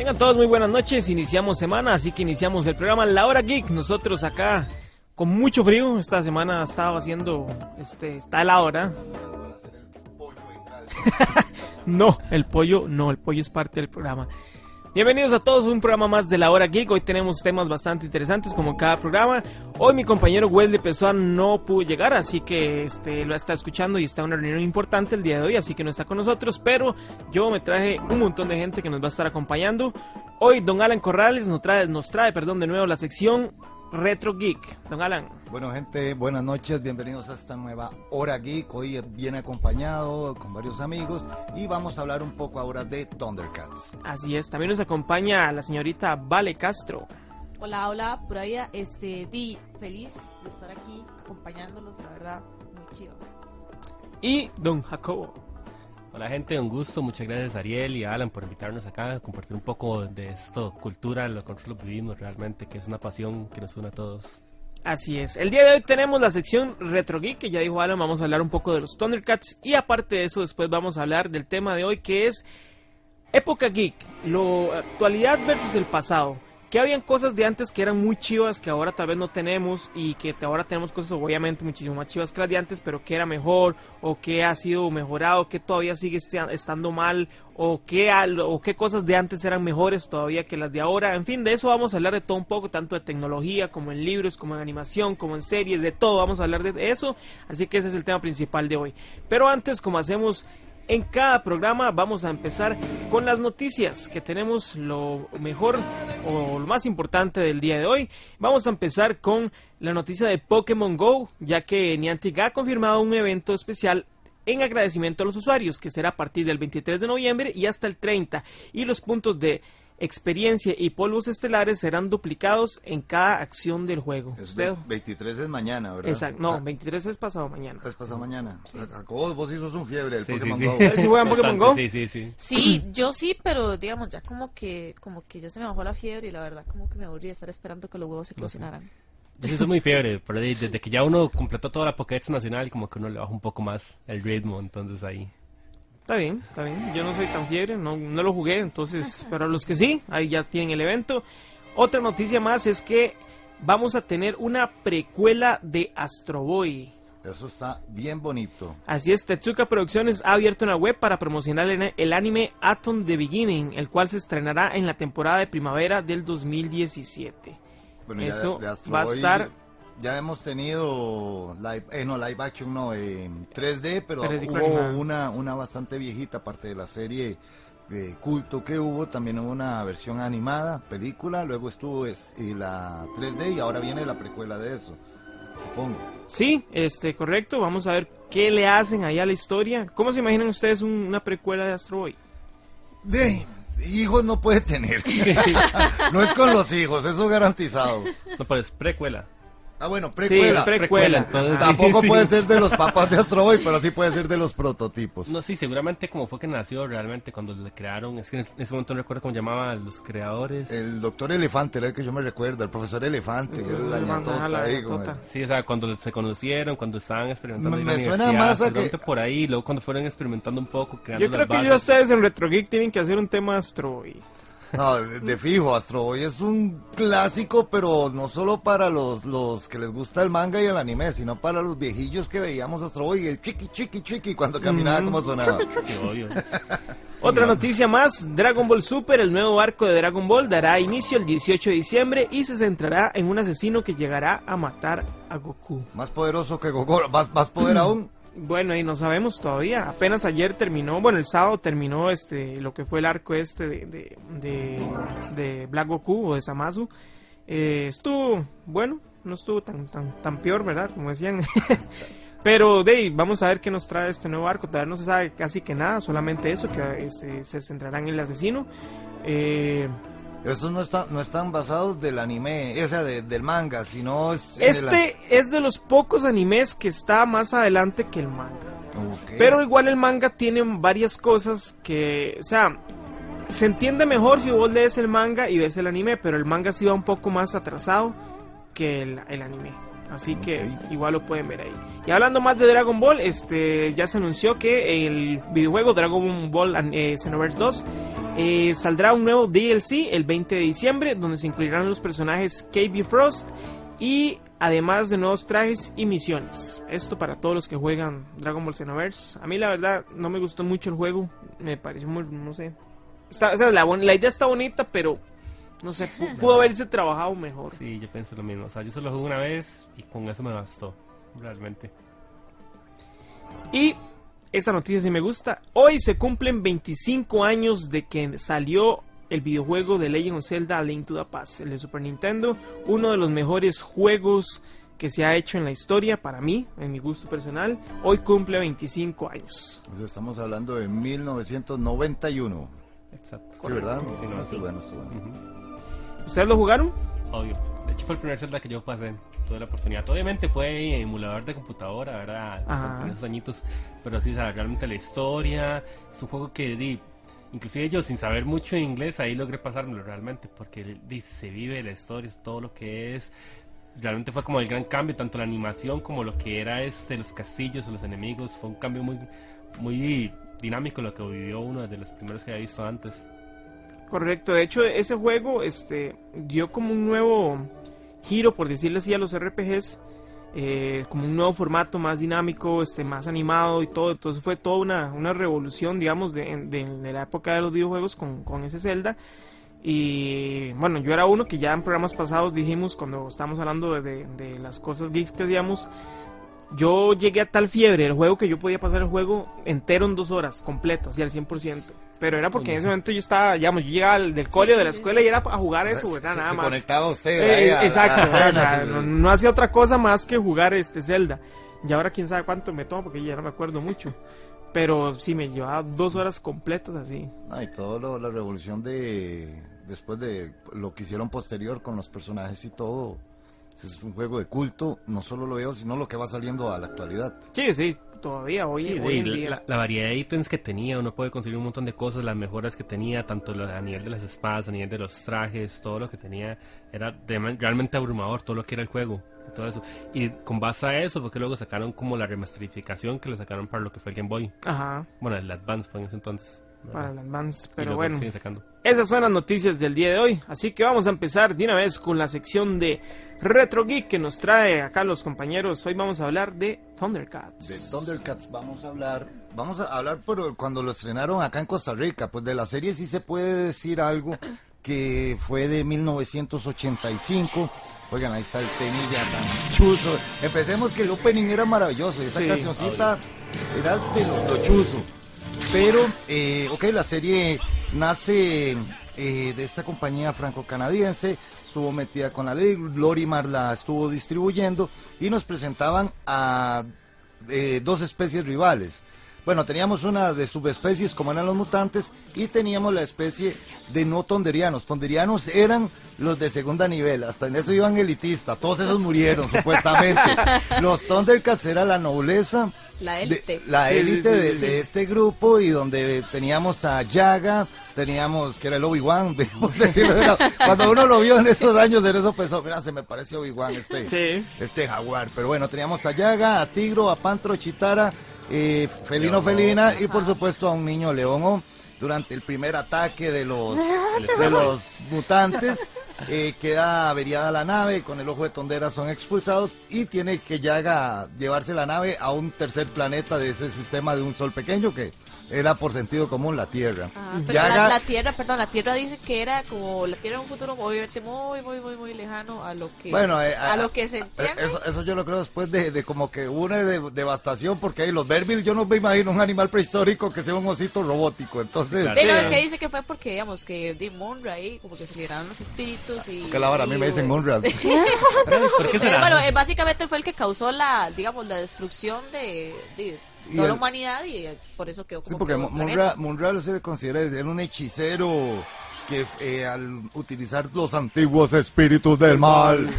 Tengan todos muy buenas noches, iniciamos semana, así que iniciamos el programa La Hora Geek. Nosotros acá con mucho frío, esta semana estaba haciendo, está helado, ¿verdad? No, el pollo es parte del programa. Bienvenidos a todos a un programa más de La Hora Geek. Hoy tenemos temas bastante interesantes como cada programa. Hoy mi compañero Wesley Pessoa no pudo llegar, así que lo está escuchando y está en una reunión importante el día de hoy, así que no está con nosotros, pero yo me traje un montón de gente que nos va a estar acompañando. Hoy don Alan Corrales nos trae de nuevo la sección Retro Geek. Don Alan. Bueno, gente, buenas noches, bienvenidos a esta nueva Hora Geek. Hoy viene acompañado con varios amigos y vamos a hablar un poco ahora de Thundercats. Así es, también nos acompaña la señorita Vale Castro. Hola, por ahí, feliz de estar aquí acompañándolos, la verdad, muy chido. Y don Jacobo. Hola gente, un gusto, muchas gracias a Ariel y a Alan por invitarnos acá a compartir un poco de esto, cultura, lo que nosotros vivimos realmente, que es una pasión que nos une a todos. Así es, el día de hoy tenemos la sección Retro Geek, que ya dijo Alan, vamos a hablar un poco de los Thundercats, y aparte de eso después vamos a hablar del tema de hoy, que es Época Geek, actualidad versus el pasado. Que habían cosas de antes que eran muy chivas, que ahora tal vez no tenemos, y que ahora tenemos cosas obviamente muchísimo más chivas que las de antes, pero que era mejor, o que ha sido mejorado, que todavía sigue estando mal, o qué cosas de antes eran mejores todavía que las de ahora. En fin, de eso vamos a hablar de todo un poco, tanto de tecnología, como en libros, como en animación, como en series, de todo vamos a hablar de eso, así que ese es el tema principal de hoy. Pero antes, como hacemos en cada programa, vamos a empezar con las noticias, que tenemos lo mejor o lo más importante del día de hoy. Vamos a empezar con la noticia de Pokémon GO, ya que Niantic ha confirmado un evento especial en agradecimiento a los usuarios, que será a partir del 23 de noviembre y hasta el 30, y los puntos de experiencia y polvos estelares serán duplicados en cada acción del juego. 23 es mañana, ¿verdad? Exacto, no, 23 es pasado mañana. Es pasado mañana. Sí. Vos sos un fiebre del Pokémon sí. GO. ¿Sí juegan Pokémon GO? Sí. Sí, yo sí, pero digamos, ya como que ya se me bajó la fiebre y la verdad como que me aburrí de estar esperando que los huevos se eclosionaran. Yo sí soy muy fiebre, pero desde que ya uno completó toda la Pokédex nacional, como que uno le baja un poco más el ritmo, entonces ahí... Está bien, yo no soy tan fiebre, no lo jugué, entonces, pero los que sí, ahí ya tienen el evento. Otra noticia más es que vamos a tener una precuela de Astro Boy. Eso está bien bonito. Así es, Tetsuka Producciones ha abierto una web para promocionar el anime Atom The Beginning, el cual se estrenará en la temporada de primavera del 2017. Bueno, eso de Astro va a Boy estar... Ya hemos tenido live action, 3D, pero hubo una bastante viejita, aparte de la serie de culto que hubo, también hubo una versión animada, película, luego estuvo la 3D y ahora viene la precuela de eso, supongo. Sí, correcto, vamos a ver qué le hacen allá a la historia. ¿Cómo se imaginan ustedes una precuela de Astro Boy? Hijos no puede tener. No es con los hijos, eso garantizado. No, pero es precuela. Ah, bueno, precuela. Sí, es precuela. Entonces, Tampoco puede ser de los papás de Astro Boy, pero sí puede ser de los prototipos. No, sí, seguramente como fue que nació realmente cuando le crearon, es que en ese momento no recuerdo cómo llamaban los creadores. El doctor Elefante, era el que yo me recuerdo, el profesor Elefante, la ñatota ahí. Sí, o sea, cuando se conocieron, cuando estaban experimentando me suena más a que... por ahí, luego cuando fueron experimentando un poco, creando yo creo las que bases. ya ustedes en Retro Geek tienen que hacer un tema de Astro Boy. No, de fijo, Astro Boy es un clásico, pero no solo para los que les gusta el manga y el anime, sino para los viejillos que veíamos Astro Boy y el chiqui cuando caminaba como sonaba. Sí, obvio. Otra noticia más, Dragon Ball Super, el nuevo arco de Dragon Ball, dará inicio el 18 de diciembre y se centrará en un asesino que llegará a matar a Goku. Más poderoso que Goku, más poder aún. Bueno, ahí no sabemos todavía. Apenas ayer terminó, el sábado terminó lo que fue el arco de Black Goku o de Zamasu. Estuvo bueno, no estuvo tan peor, ¿verdad? Como decían. Pero vamos a ver qué nos trae este nuevo arco. Todavía no se sabe casi que nada, solamente eso, que se centrará en el asesino. Estos no están basados del anime, o sea, del manga, sino es... es de los pocos animes que está más adelante que el manga. Okay. Pero igual el manga tiene varias cosas que, o sea, se entiende mejor si vos lees el manga y ves el anime, pero el manga sí va un poco más atrasado que el anime. Así que igual lo pueden ver ahí. Y hablando más de Dragon Ball, ya se anunció que el videojuego Dragon Ball Xenoverse 2 saldrá un nuevo DLC el 20 de diciembre, donde se incluirán los personajes KB Frost y además de nuevos trajes y misiones. Esto para todos los que juegan Dragon Ball Xenoverse. A mí la verdad no me gustó mucho el juego, me pareció muy, no sé. La idea está bonita, pero no sé, pudo haberse trabajado mejor. Sí, yo pienso lo mismo. O sea, yo solo jugué una vez y con eso me bastó, realmente. Y esta noticia sí me gusta. Hoy se cumplen 25 años de que salió el videojuego de Legend of Zelda: A Link to the Past, el de Super Nintendo, uno de los mejores juegos que se ha hecho en la historia para mí, en mi gusto personal. Hoy cumple 25 años. Entonces estamos hablando de 1991. Exacto. Sí, ¿verdad? Sí. Bueno. ¿Ustedes lo jugaron? Obvio. De hecho fue el primer Zelda que yo pasé. Tuve la oportunidad. Obviamente fue en emulador de computadora, ¿verdad? En esos añitos. Pero sí, o sea, realmente la historia. Es un juego que inclusive yo sin saber mucho de inglés ahí logré pasármelo realmente. Porque se vive la historia, es todo lo que es. Realmente fue como el gran cambio, tanto la animación como lo que era los castillos, los enemigos. Fue un cambio muy, muy dinámico lo que vivió uno de los primeros que había visto antes. Correcto, de hecho ese juego dio como un nuevo giro, por decirlo así, a los RPGs, como un nuevo formato más dinámico, más animado y todo. Entonces fue toda una revolución, digamos, de la época de los videojuegos con ese Zelda. Y bueno, yo era uno que ya en programas pasados dijimos, cuando estábamos hablando de las cosas geeks que hacíamos, yo llegué a tal fiebre del juego que yo podía pasar el juego entero en 2 horas, completo, así al 100%. Pero era porque en ese momento yo estaba, digamos, yo llegaba del cole o de la escuela y era a jugar eso, ¿verdad? Nada más. Se conectaba usted. Exacto, o sea, no hacía otra cosa más que jugar Zelda. Y ahora quién sabe cuánto me toma, porque ya no me acuerdo mucho. Pero sí, me llevaba 2 horas completas así. Y todo la revolución después de lo que hicieron posterior con los personajes y todo. Es un juego de culto, no solo lo veo, sino lo que va saliendo a la actualidad. Sí, todavía hoy en día. La variedad de ítems que tenía, uno puede conseguir un montón de cosas, las mejoras que tenía, tanto a nivel de las espadas, a nivel de los trajes, todo lo que tenía, era realmente abrumador, todo lo que era el juego, y todo eso. Y con base a eso fue que luego sacaron como la remasterificación que lo sacaron para lo que fue el Game Boy. Ajá. Bueno, el Advance fue en ese entonces. Para el Advance, pero bueno, esas son las noticias del día de hoy, así que vamos a empezar de una vez con la sección de Retro Geek que nos trae acá los compañeros. Hoy vamos a hablar de Thundercats. De Thundercats vamos a hablar, pero cuando lo estrenaron acá en Costa Rica, pues de la serie sí se puede decir algo, que fue de 1985. Oigan, ahí está el temilla tan chuzo. Empecemos que el opening era maravilloso, esa cancioncita era de lo chuzo. Pero, la serie nace de esta compañía franco-canadiense, estuvo metida con la ley, Lorimar la estuvo distribuyendo y nos presentaban a 2 especies rivales. Bueno, teníamos una de subespecies como eran los mutantes y teníamos la especie de no tonderianos. Tonderianos eran los de segunda nivel, hasta en eso iban elitistas, todos esos murieron supuestamente. Los Thundercats era la nobleza. La élite. La élite de este grupo, y donde teníamos a Yaga, teníamos que era el Obi-Wan, cuando uno lo vio en esos años, en eso pensó, mira, se me parece Obi-Wan este jaguar, pero bueno, teníamos a Yaga, a Tigro, a Pantro, Chitara, Felina, y por supuesto a un niño león. Durante el primer ataque de los mutantes, queda averiada la nave, con el ojo de Tondera son expulsados y tiene que Yaga llevarse la nave a un tercer planeta de ese sistema de un sol pequeño que era por sentido común la Tierra. Yaga, la Tierra dice que era como la Tierra en un futuro obviamente muy lejano a lo que lo que se entiende. Eso yo lo creo después de como que hubo una devastación, porque ahí los Verbil, yo no me imagino un animal prehistórico que sea un osito robótico, entonces... es que dice que fue porque, digamos, que de Munra ahí, como que se liberaron los espíritus y... Que la hora, a mí me dicen Munra. ¿Por qué será? Bueno, básicamente fue el que causó la destrucción de toda la humanidad, y por eso quedó como... Sí, porque Munra se le considera era un hechicero que al utilizar los antiguos espíritus del mal,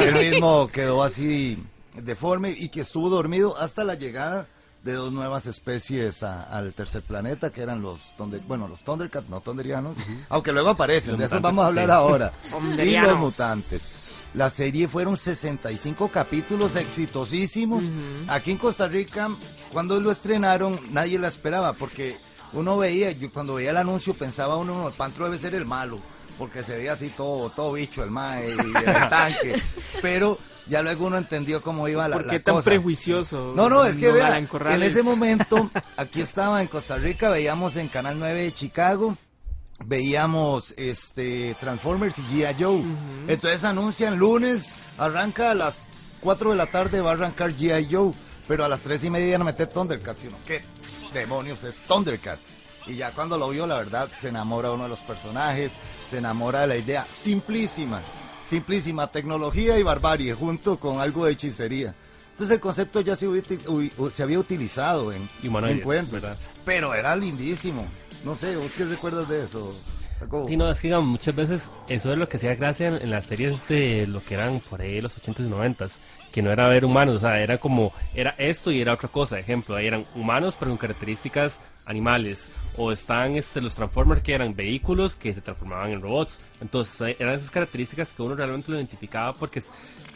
él mismo quedó así deforme, y que estuvo dormido hasta la llegada de 2 nuevas especies al tercer planeta, que eran los Thundercats, no tonderianos, aunque luego aparecen, de esos vamos a hablar ahora, y los mutantes. La serie fueron 65 capítulos exitosísimos. Aquí en Costa Rica, cuando lo estrenaron, nadie la esperaba, porque uno veía, yo cuando veía el anuncio pensaba uno, Pantro debe ser el malo, porque se veía así todo bicho, el mae y el tanque. Pero ya luego uno entendió cómo iba la cosa. ¿Por qué tan prejuicioso? No, es que vea, en ese momento, aquí estaba en Costa Rica, veíamos en Canal 9 de Chicago, veíamos Transformers y G.I. Joe. Entonces anuncian lunes, arranca a las 4 de la tarde, va a arrancar G.I. Joe, pero a las 3:30 no meter Thundercats, sino ¿qué demonios es Thundercats? Y ya cuando lo vio, la verdad, se enamora uno de los personajes, se enamora de la idea simplísima, tecnología y barbarie, junto con algo de hechicería. Entonces el concepto ya se había utilizado en cuentos, ¿verdad? Pero era lindísimo. No sé, ¿vos qué recuerdas de eso? Sí, no, es que digamos, muchas veces eso es lo que hacía gracia en las series de lo que eran por ahí los 80s y 90s, que no era ver humanos, o sea, era esto y era otra cosa. Ejemplo, ahí eran humanos pero con características animales, o están los Transformers, que eran vehículos que se transformaban en robots. Entonces eran esas características que uno realmente lo identificaba, porque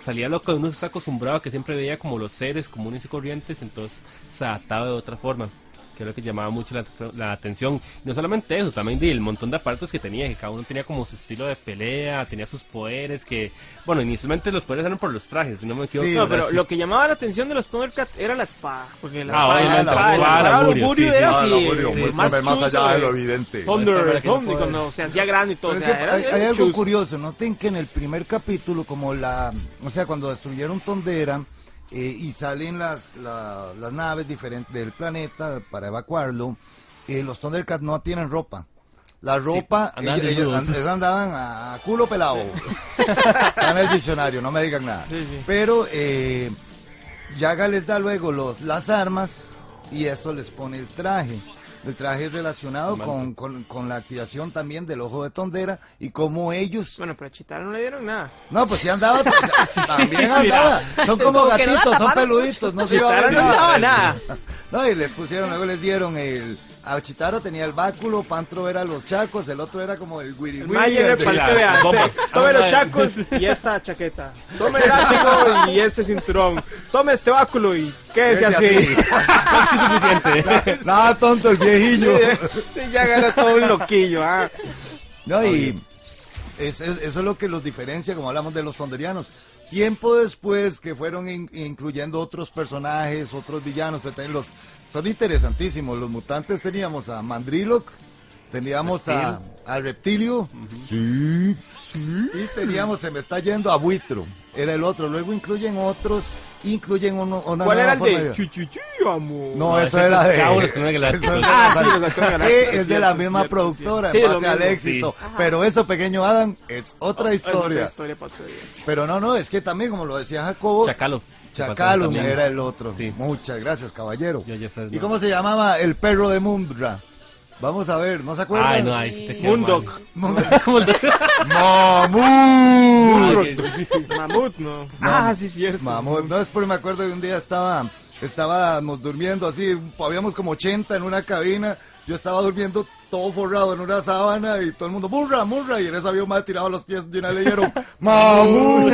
salía lo que uno está acostumbrado, que siempre veía como los seres comunes y corrientes, entonces se adaptaba de otra forma, que es lo que llamaba mucho la atención. Y no solamente eso, también el montón de aparatos que tenía, que cada uno tenía como su estilo de pelea, tenía sus poderes, que, bueno, inicialmente los poderes eran por los trajes, si no me equivoco. Sí, no, pero lo que llamaba la atención de los Thundercats era la espada, porque la espada Augurio era así, más allá de lo evidente. Thunder, cuando se hacía grande y todo. O sea, hay algo curioso, noten que en el primer capítulo, cuando destruyeron Thundera, y salen las naves diferentes del planeta para evacuarlo, los Thundercats no tienen ropa. La ropa, sí, ellos andaban a culo pelado. Está en el diccionario, no me digan nada. Sí. Pero Yaga les da luego las armas y eso les pone el traje. El traje es relacionado con la activación también del ojo de Thundera y como ellos... Bueno, pero a Chitara no le dieron nada. No, pues sí andaba, también andaba. Son como gatitos, son peluditos, no se iba a ver nada. No, y luego les dieron a Chitaro tenía el báculo, Pantro era los chacos, el otro era como el wiri wiri. Tome los chacos y esta chaqueta. Tome el látigo y este cinturón. Tome este báculo y quédese así. Más que suficiente. Nada tonto el viejillo. Sí, ya era todo un loquillo. No, y eso es lo que los diferencia, como hablamos de los tonderianos. Tiempo después que fueron incluyendo otros personajes, otros villanos, pero también son interesantísimos. Los mutantes teníamos a Mandriloc, teníamos a Reptilio, sí, y teníamos, se me está yendo, a Buitro, era el otro. Luego incluyen otros, una ¿cuál era el de Chichichi, amor? No, eso era de... es de la misma productora, en base al éxito. Sí. Pero eso, Pequeño Adam, es otra historia. Pero no, es que también, como lo decía Jacobo... Chacalum era el otro. Sí. Muchas gracias, caballero. ¿Y cómo se llamaba el perro de Mundra? Vamos a ver, ¿no se acuerdan? Ay, no, ahí sí te Mundok. Mamut, no. Sí, cierto. Mamut, no, es porque me acuerdo de un día estábamos durmiendo así, habíamos como 80 en una cabina, yo estaba durmiendo todo forrado en una sábana y todo el mundo, murra, y en esa había un mal tirado los pies de una leyeron, ¡mamut!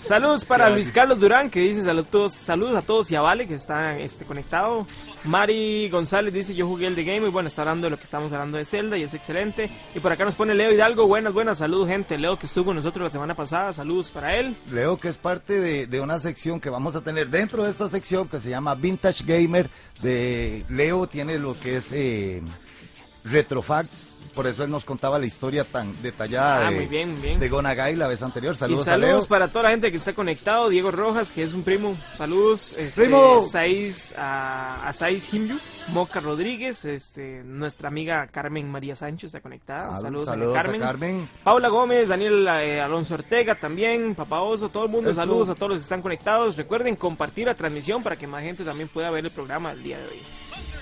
Saludos para Luis Carlos Durán, que dice saludos a todos y a Vale, que está conectado. Mari González dice, yo jugué el de Game, y bueno, está hablando de lo que estamos hablando de Zelda, y es excelente. Y por acá nos pone Leo Hidalgo, buenas, saludos gente. Leo, que estuvo con nosotros la semana pasada, saludos para él. Leo, que es parte de una sección que vamos a tener dentro de esta sección, que se llama Vintage Gamer. Leo tiene lo que es Retrofacts, por eso él nos contaba la historia tan detallada muy bien. de Gonagai la vez anterior. Saludos a Leo. Para toda la gente que está conectado. Diego Rojas, que es un primo, saludos. ¡Primo! A Saiz Himyu, Moca Rodríguez, nuestra amiga Carmen María Sánchez está conectada. Saludos a Carmen. Paula Gómez, Daniel Alonso Ortega también, Papá Oso, todo el mundo. Eso. Saludos a todos los que están conectados. Recuerden compartir la transmisión para que más gente también pueda ver el programa el día de hoy.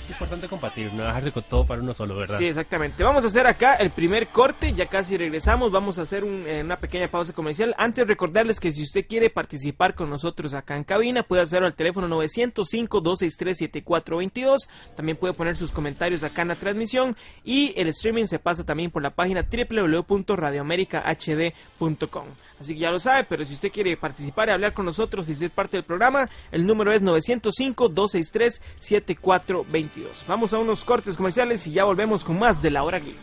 Es importante compartir, no dejarse con todo para uno solo, ¿verdad? Sí, exactamente. Vamos a hacer acá el primer corte, ya casi regresamos, vamos a hacer una pequeña pausa comercial. Antes recordarles que si usted quiere participar con nosotros acá en cabina, puede hacerlo al teléfono 905-263-7422, también puede poner sus comentarios acá en la transmisión, y el streaming se pasa también por la página www.radioamericahd.com. Así que ya lo sabe, pero si usted quiere participar y hablar con nosotros y ser parte del programa, el número es 905-263-7422. Vamos a unos cortes comerciales y ya volvemos con más de La Hora Geek.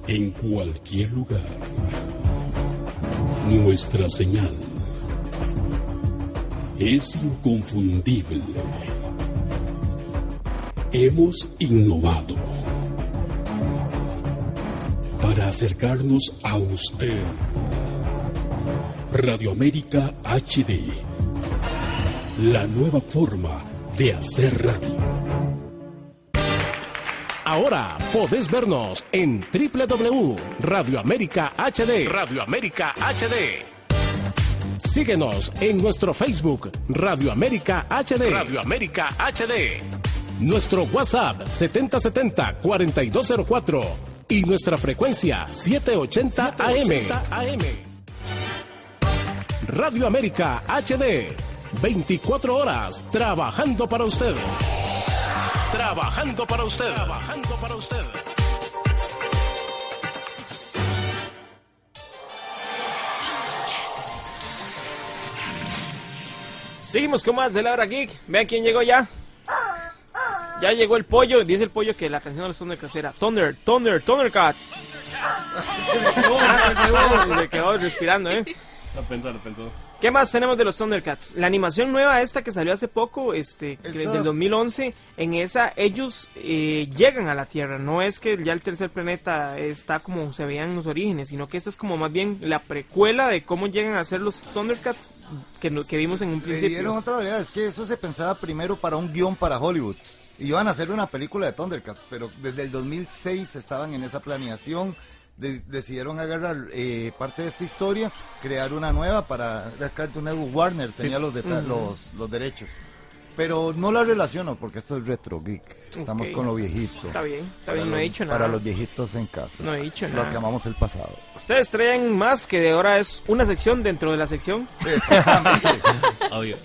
En cualquier lugar, nuestra señal es inconfundible. Hemos innovado para acercarnos a usted. Radio América HD, la nueva forma de hacer radio. Ahora podés vernos en www.Radio América HD. Radio América HD. Síguenos en nuestro Facebook, Radio América HD. Radio América HD. Nuestro WhatsApp 7070-4204 y nuestra frecuencia 780 AM. Radio América HD, 24 horas trabajando para usted. Trabajando para usted. Trabajando para usted. Seguimos con más de La Hora Geek. Vean quién llegó ya. Ya llegó el pollo. Dice el pollo que la canción de los Thundercats era Thundercats. Se quedó respirando, Lo pensó. ¿Qué más tenemos de los Thundercats? La animación nueva esta que salió hace poco, del 2011, en esa ellos llegan a la Tierra. No es que ya el tercer planeta está como se veían en los orígenes, sino que esta es como más bien la precuela de cómo llegan a ser los Thundercats que vimos en un principio. Le dieron otra variedad, es que eso se pensaba primero para un guión para Hollywood. Iban a hacer una película de Thundercats, pero desde el 2006 estaban en esa planeación. Decidieron agarrar parte de esta historia, crear una nueva para la Cartoon Network. Warner tenía los derechos, pero no la relaciono porque esto es Retro Geek. Estamos con lo viejito. Está bien, no he dicho nada. Para los viejitos en casa. No he dicho nada. Los que amamos el pasado. Ustedes traen más, que de ahora es una sección dentro de la sección.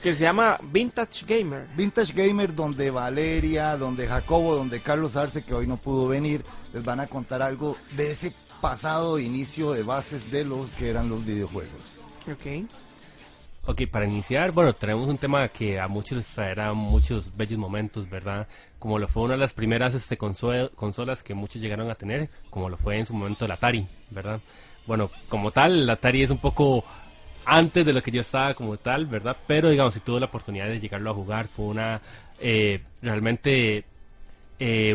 Que se llama Vintage Gamer. Vintage Gamer, donde Valeria, donde Jacobo, donde Carlos Arce, que hoy no pudo venir, les van a contar algo de ese pasado inicio de bases de los que eran los videojuegos. Ok, para iniciar, bueno, tenemos un tema que a muchos les traerá muchos bellos momentos, ¿verdad? Como lo fue una de las primeras consolas que muchos llegaron a tener, como lo fue en su momento el Atari, ¿verdad? Bueno, como tal, el Atari es un poco antes de lo que yo estaba como tal, ¿verdad? Pero, digamos, si tuve la oportunidad de llegarlo a jugar, fue una realmente...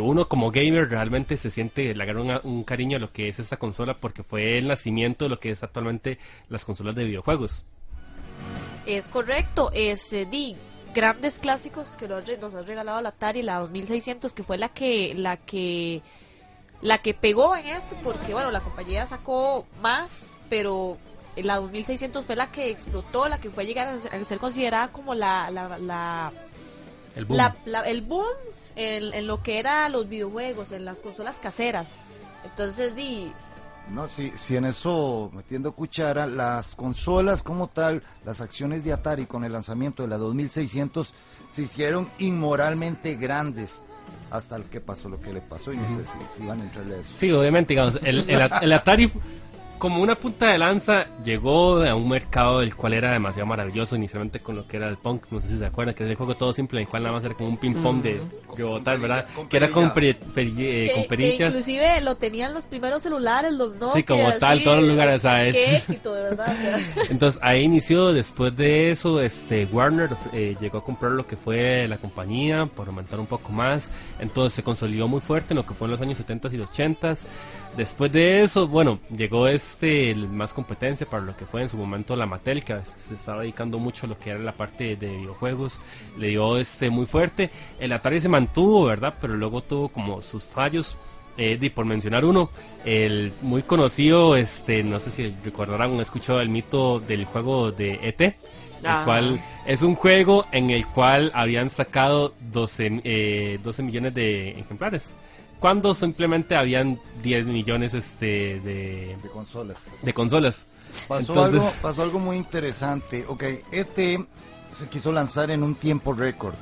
uno como gamer realmente se siente, le agarra un cariño a lo que es esta consola, porque fue el nacimiento de lo que es actualmente las consolas de videojuegos. Es correcto, grandes clásicos que nos ha regalado la Atari, la 2600, que fue la que pegó en esto, porque bueno, la compañía sacó más, pero la 2600 fue la que explotó, la que fue a llegar a ser considerada como el boom en lo que era los videojuegos, en las consolas caseras. Entonces, no, si en eso, metiendo cuchara, las consolas como tal, las acciones de Atari con el lanzamiento de la 2600 se hicieron inmoralmente grandes hasta el que pasó lo que le pasó, y no sé si van a entrarle a eso. Sí, obviamente, digamos, el Atari como una punta de lanza llegó a un mercado del cual era demasiado maravilloso, inicialmente con lo que era el Punk, no sé si se acuerdan, que es el juego todo simple, en el cual nada más era como un ping-pong de botar, ¿verdad? Que era con perillas. Que inclusive lo tenían los primeros celulares, los Nokia. Sí, como tal, todos los lugares, ¿sabes? Qué éxito, de verdad. Entonces, ahí inició, después de eso, Warner llegó a comprar lo que fue la compañía, por aumentar un poco más, entonces se consolidó muy fuerte en lo que fue en los años 70 y 80. Después de eso, bueno, llegó más competencia para lo que fue en su momento la Mattel, que se estaba dedicando mucho a lo que era la parte de videojuegos, le dio muy fuerte. El Atari se mantuvo, ¿verdad? Pero luego tuvo como sus fallos. Por mencionar uno, el muy conocido, no sé si recordarán o escuchado el mito del juego de E.T., el cual es un juego en el cual habían sacado 12 millones de ejemplares, cuando simplemente habían 10 millones de consolas. Pasó algo muy interesante. Ok, E.T. se quiso lanzar en un tiempo récord.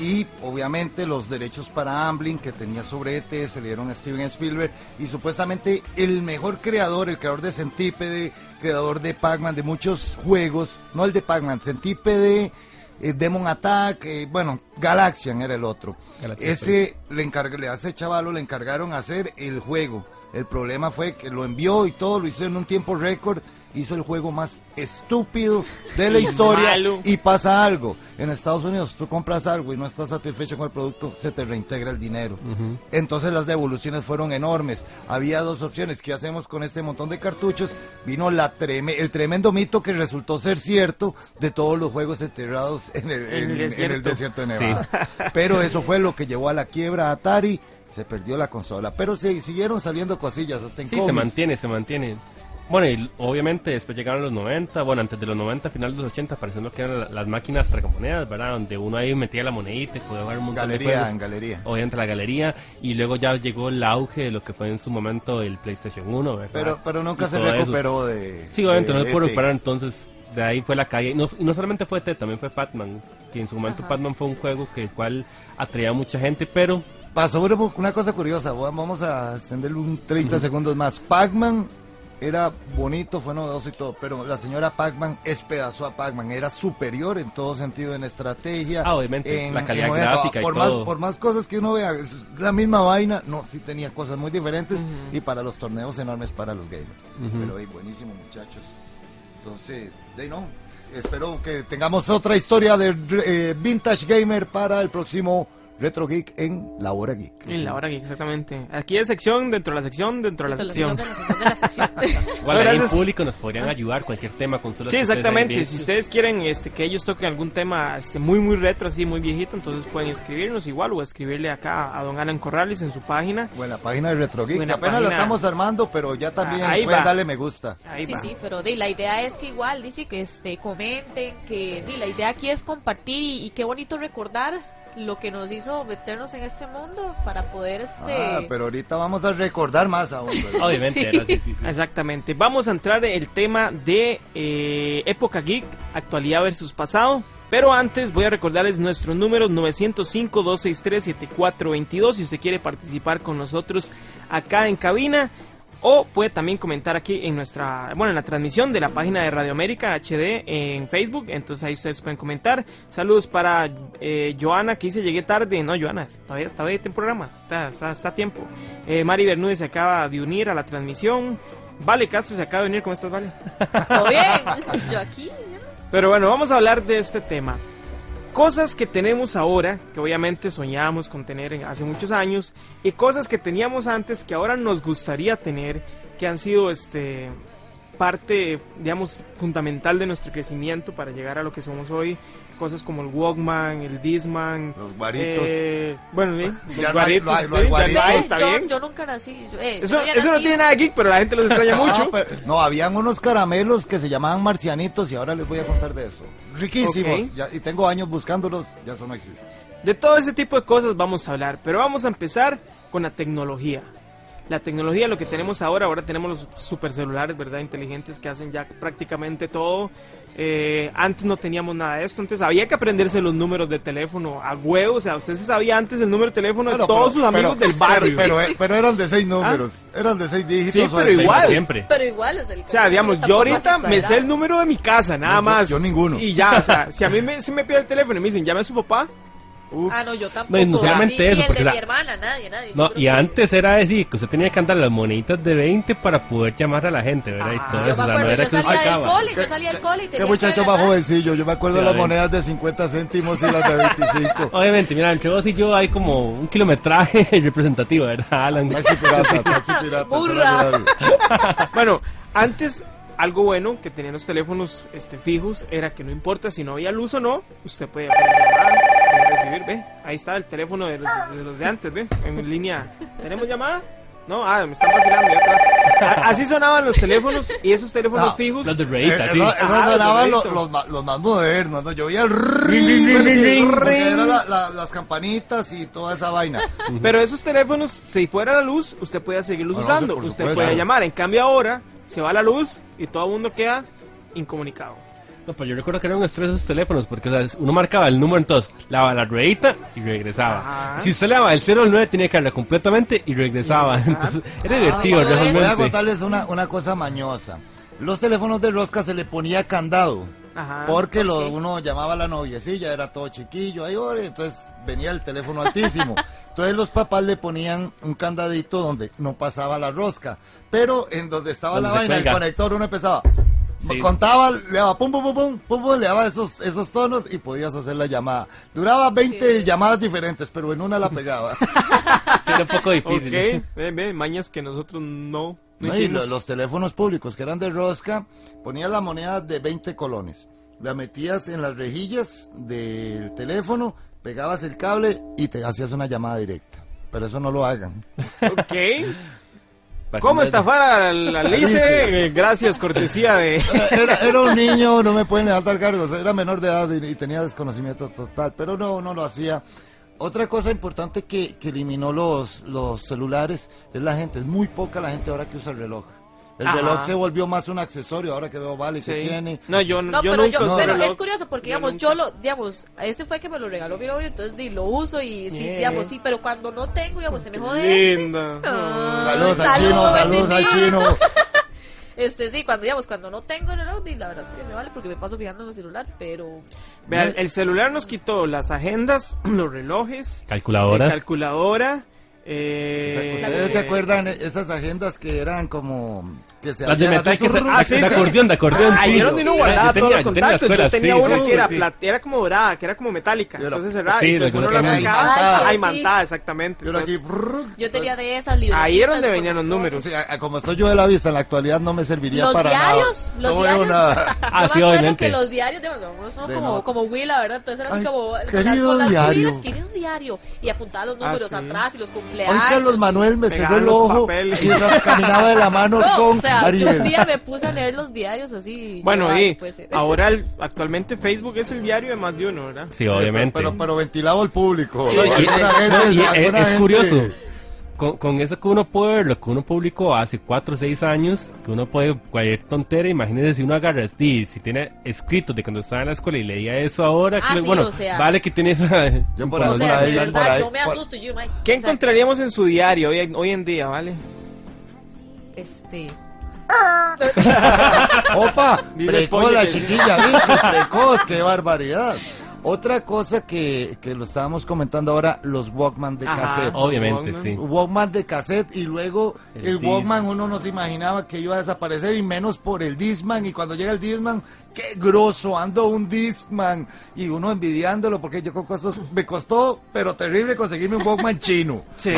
Y obviamente los derechos para Amblin que tenía sobre E.T. se le dieron a Steven Spielberg, y supuestamente el mejor creador, el creador de Centípede, creador de Pac-Man, de muchos juegos, no el de Pac-Man, Centípede, Demon Attack, Galaxian era el otro. Ese a ese chavalo le encargaron hacer el juego. El problema fue que lo envió y todo, lo hizo en un tiempo récord. Hizo el juego más estúpido de la historia y pasa algo. En Estados Unidos tú compras algo y no estás satisfecho con el producto, se te reintegra el dinero. Entonces las devoluciones fueron enormes. Había dos opciones: ¿qué hacemos con este montón de cartuchos? Vino el tremendo mito que resultó ser cierto de todos los juegos enterrados en el desierto de Nevada. Sí. Pero eso fue lo que llevó a la quiebra a Atari. Se perdió la consola, pero siguieron saliendo cosillas hasta en cómics. se mantiene. Bueno, y obviamente después llegaron los 90, antes de los 90, final de los 80, aparecieron lo que eran las máquinas tragamonedas, ¿verdad? Donde uno ahí metía la monedita y podía jugar un montón de juegos. En galería. Obviamente la galería, y luego ya llegó el auge de lo que fue en su momento el PlayStation 1, ¿verdad? Pero nunca se recuperó de... Sí, obviamente no se pudo recuperar, entonces de ahí fue la calle. Y no solamente fue ET, también fue Pac-Man, que en su momento Pac-Man fue un juego el cual atraía a mucha gente, pero... Pasó una cosa curiosa, vamos a extenderle un 30 segundos más. Pac-Man era bonito, fue novedoso y todo, pero la señora Pac-Man despedazó a Pac-Man, era superior en todo sentido, en estrategia, obviamente, la calidad gráfica y todo. Por más cosas que uno vea, es la misma vaina, sí tenía cosas muy diferentes, y para los torneos enormes para los gamers. Pero buenísimo, muchachos. Entonces, espero que tengamos otra historia de Vintage Gamer para el próximo Retro Geek en La Hora Geek. En La Hora Geek, exactamente. Aquí es sección dentro de la sección, dentro de la sección. Igual ahí en público nos podrían ayudar cualquier tema, consolas. Sí, exactamente. Si ustedes quieren que ellos toquen algún tema muy retro, así muy viejito, entonces pueden escribirnos igual o escribirle acá a don Alan Corrales en su página. Bueno, la página de Retro Geek, que apenas la estamos armando, pero ya también pueden darle me gusta. Sí, pero la idea es que igual dice que comenten, que la idea aquí es compartir y qué bonito recordar lo que nos hizo meternos en este mundo para poder pero ahorita vamos a recordar más aún, ¿verdad? Obviamente, sí. Exactamente. Vamos a entrar en el tema de época geek, actualidad versus pasado. Pero antes voy a recordarles nuestros números: 905-263-7422 si usted quiere participar con nosotros acá en cabina. O puede también comentar aquí en en la transmisión de la página de Radio América HD en Facebook. Entonces ahí ustedes pueden comentar. Saludos para Joana, que dice llegué tarde. No, Joana, todavía está en programa, está a tiempo. Mari Bermúdez se acaba de unir a la transmisión. Vale Castro se acaba de unir. ¿Cómo estás, Vale? ¿Todo bien? Yo aquí. Pero bueno, vamos a hablar de este tema. Cosas que tenemos ahora, que obviamente soñábamos con tener hace muchos años, y cosas que teníamos antes que ahora nos gustaría tener, que han sido parte, digamos, fundamental de nuestro crecimiento para llegar a lo que somos hoy. Cosas como el Walkman, el Discman, los guaritos. Los guaritos. Está bien. Yo nunca nací. Eso no tiene nada de geek, pero la gente los extraña mucho. No, habían unos caramelos que se llamaban marcianitos y ahora les voy a contar de eso. Riquísimos. Y tengo años buscándolos, ya eso no existe. De todo ese tipo de cosas vamos a hablar, pero vamos a empezar con la tecnología. La tecnología, lo que tenemos ahora tenemos los supercelulares, ¿verdad? Inteligentes, que hacen ya prácticamente todo. Antes no teníamos nada de esto, entonces había que aprenderse los números de teléfono a huevo. O sea, usted se sabía antes el número de teléfono de todos sus amigos del barrio. Pero eran de 6 números, eran de 6 dígitos. Sí, pero igual. Siempre. Pero igual es el... O sea, digamos, yo ahorita me sé el número de mi casa, nada más. Yo ninguno. Y ya, o sea, si a mí se me pide el teléfono y me dicen, llame a su papá, No, yo tampoco. No solamente ni eso, el porque, de o sea, mi hermana, nadie. No, Yo creo y que- antes era decir que usted tenía que andar las moneditas de 20 para poder llamar a la gente, ¿verdad? Y todo Yo eso, me o sea, no acuerdo, era yo que se salía del sacaba. cole, yo salía del cole y tenía Qué muchacho que más agarrar- jovencillo. Yo me acuerdo de Sí, las a ver. monedas de 50 céntimos y las de 25. Obviamente, mira, entre vos y yo hay como un kilometraje representativo, ¿verdad, Alan? Taxi pirata. Burra. eso era Bueno, antes algo bueno que tenían los teléfonos fijos era que no importa si no había luz o no, usted podía hacer llamadas, podía recibir, ve, ahí está el teléfono de los de antes, ve, en línea. ¿Tenemos llamada? No, me están vacilando ya atrás. Así sonaban los teléfonos y esos teléfonos No, fijos. Los de Reita, sí. Eso sonaban los los más modernos, ¿no? Yo oía el ring, porque ring. eran las campanitas y toda esa vaina. Pero esos teléfonos, si fuera la luz, usted podía seguirlos No, no, usando. por Usted supuesto. puede llamar. En cambio ahora, se va la luz y todo el mundo queda incomunicado. No, pero yo recuerdo que eran un estrés esos teléfonos, porque o sea, uno marcaba el número, entonces le daba la ruedita y regresaba. Ajá. Si usted le daba el 0 al 9, tenía que darle completamente y regresaba. Entonces, era divertido, bueno, Voy a realmente. contarles una cosa mañosa. Los teléfonos de rosca se le ponía candado. Ajá. Porque uno llamaba a la noviecilla, era todo chiquillo, ahí ore, entonces venía el teléfono altísimo. Entonces los papás le ponían un candadito donde no pasaba la rosca, pero en donde estaba Donde la se vaina, el cuelga. conector, uno empezaba, Sí. contaba, le daba pum, pum, pum, pum, pum, pum, le daba esos tonos y podías hacer la llamada. Duraba 20 llamadas diferentes, pero en una la pegaba. Sí, era un poco difícil. Ok, ve, mañas que nosotros no No, y hicimos. los teléfonos públicos que eran de rosca, ponías la moneda de 20 colones, la metías en las rejillas del teléfono, pegabas el cable y te hacías una llamada directa. Pero eso no lo hagan. Ok. Para ¿Cómo que- estafar a la Lice? Gracias, cortesía de... Era un niño, no me pueden levantar cargos, era menor de edad y tenía desconocimiento total, pero no lo hacía. Otra cosa importante que eliminó los celulares es la gente, es muy poca la gente ahora que usa el reloj. El Ajá. reloj se volvió más un accesorio, ahora que veo Vale Sí. que tiene. No, yo No, yo pero nunca usé pero reloj. es curioso porque, Yo digamos, nunca. este fue que me lo regaló mi novio, entonces lo uso y sí, Yeah. digamos, sí, pero cuando no tengo, digamos, se me jode Linda. Saludos al chino, saludos al chino. Sí, cuando no tengo el reloj, la verdad es que me vale porque me paso fijando en el celular, pero... Vean, el celular nos quitó las agendas, los relojes, Calculadoras. calculadora. ¿Ustedes se acuerdan esas agendas que eran como que se Las de abrían metal así, que se... turr, Ah, sí, de sí. acordeón, sí. Ahí era donde uno guardaba todos los yo tenía la contactos. escuela, Yo tenía sí, una sí, que era, sí. era como dorada, que era como metálica. Yo era- Entonces cerrada. Sí, y entonces la uno la que sacaba. imantada. Ah, Sí. imantada, exactamente. Yo era aquí, Entonces, brrr, Yo tenía de esas libretitas. ahí era donde con venían los números. sí, como estoy yo de la vista en la actualidad no me serviría Los para diarios, nada. los No veo diarios. nada. Yo Ah, me sí, acuerdo obviamente. que los diarios, digamos, son De como, notas. como Willa, ¿verdad? Entonces eran así Ay, como querido con las diario. cubilas, querido diario. Y apuntaba los números sí. atrás y los Hoy cumpleaños. Carlos Manuel me cerró Pegaban el los ojo papeles. y caminaba de la mano No, con o sea, yo Ariel. un día me puse a leer los diarios así. y Bueno, yo, ay, y puede ser. ahora actualmente Facebook es el diario de más de uno, ¿verdad? Sí, obviamente. Pero ventilado al público. No, y- Alguna gente- no, y alguna es gente- curioso. Con eso que uno puede ver, lo que uno publicó hace 4 o 6 años, que uno puede cualquier tontera, imagínese si uno agarra, si tiene escritos de cuando estaba en la escuela y leía eso ahora, Ah, que sí, bueno, o sea. vale que tiene esa... Yo por O ahí- sea, de por verdad, ahí- yo me por- asusto. Yo, Mike, ¿Qué o sea, encontraríamos en su diario hoy en día, vale? Opa, Dile precoz pollo la que sí. chiquilla, ¿viste? Precoz, qué barbaridad. Otra cosa que lo estábamos comentando ahora, los Walkman de Ajá. cassette. Obviamente, Walkman. sí. Walkman de cassette y luego El el Walkman Discman. uno no se imaginaba que iba a desaparecer y menos por el Discman y cuando llega el Discman, qué grosso, ando un Discman y uno envidiándolo porque yo con cosas me costó pero terrible conseguirme un Walkman chino. Sí.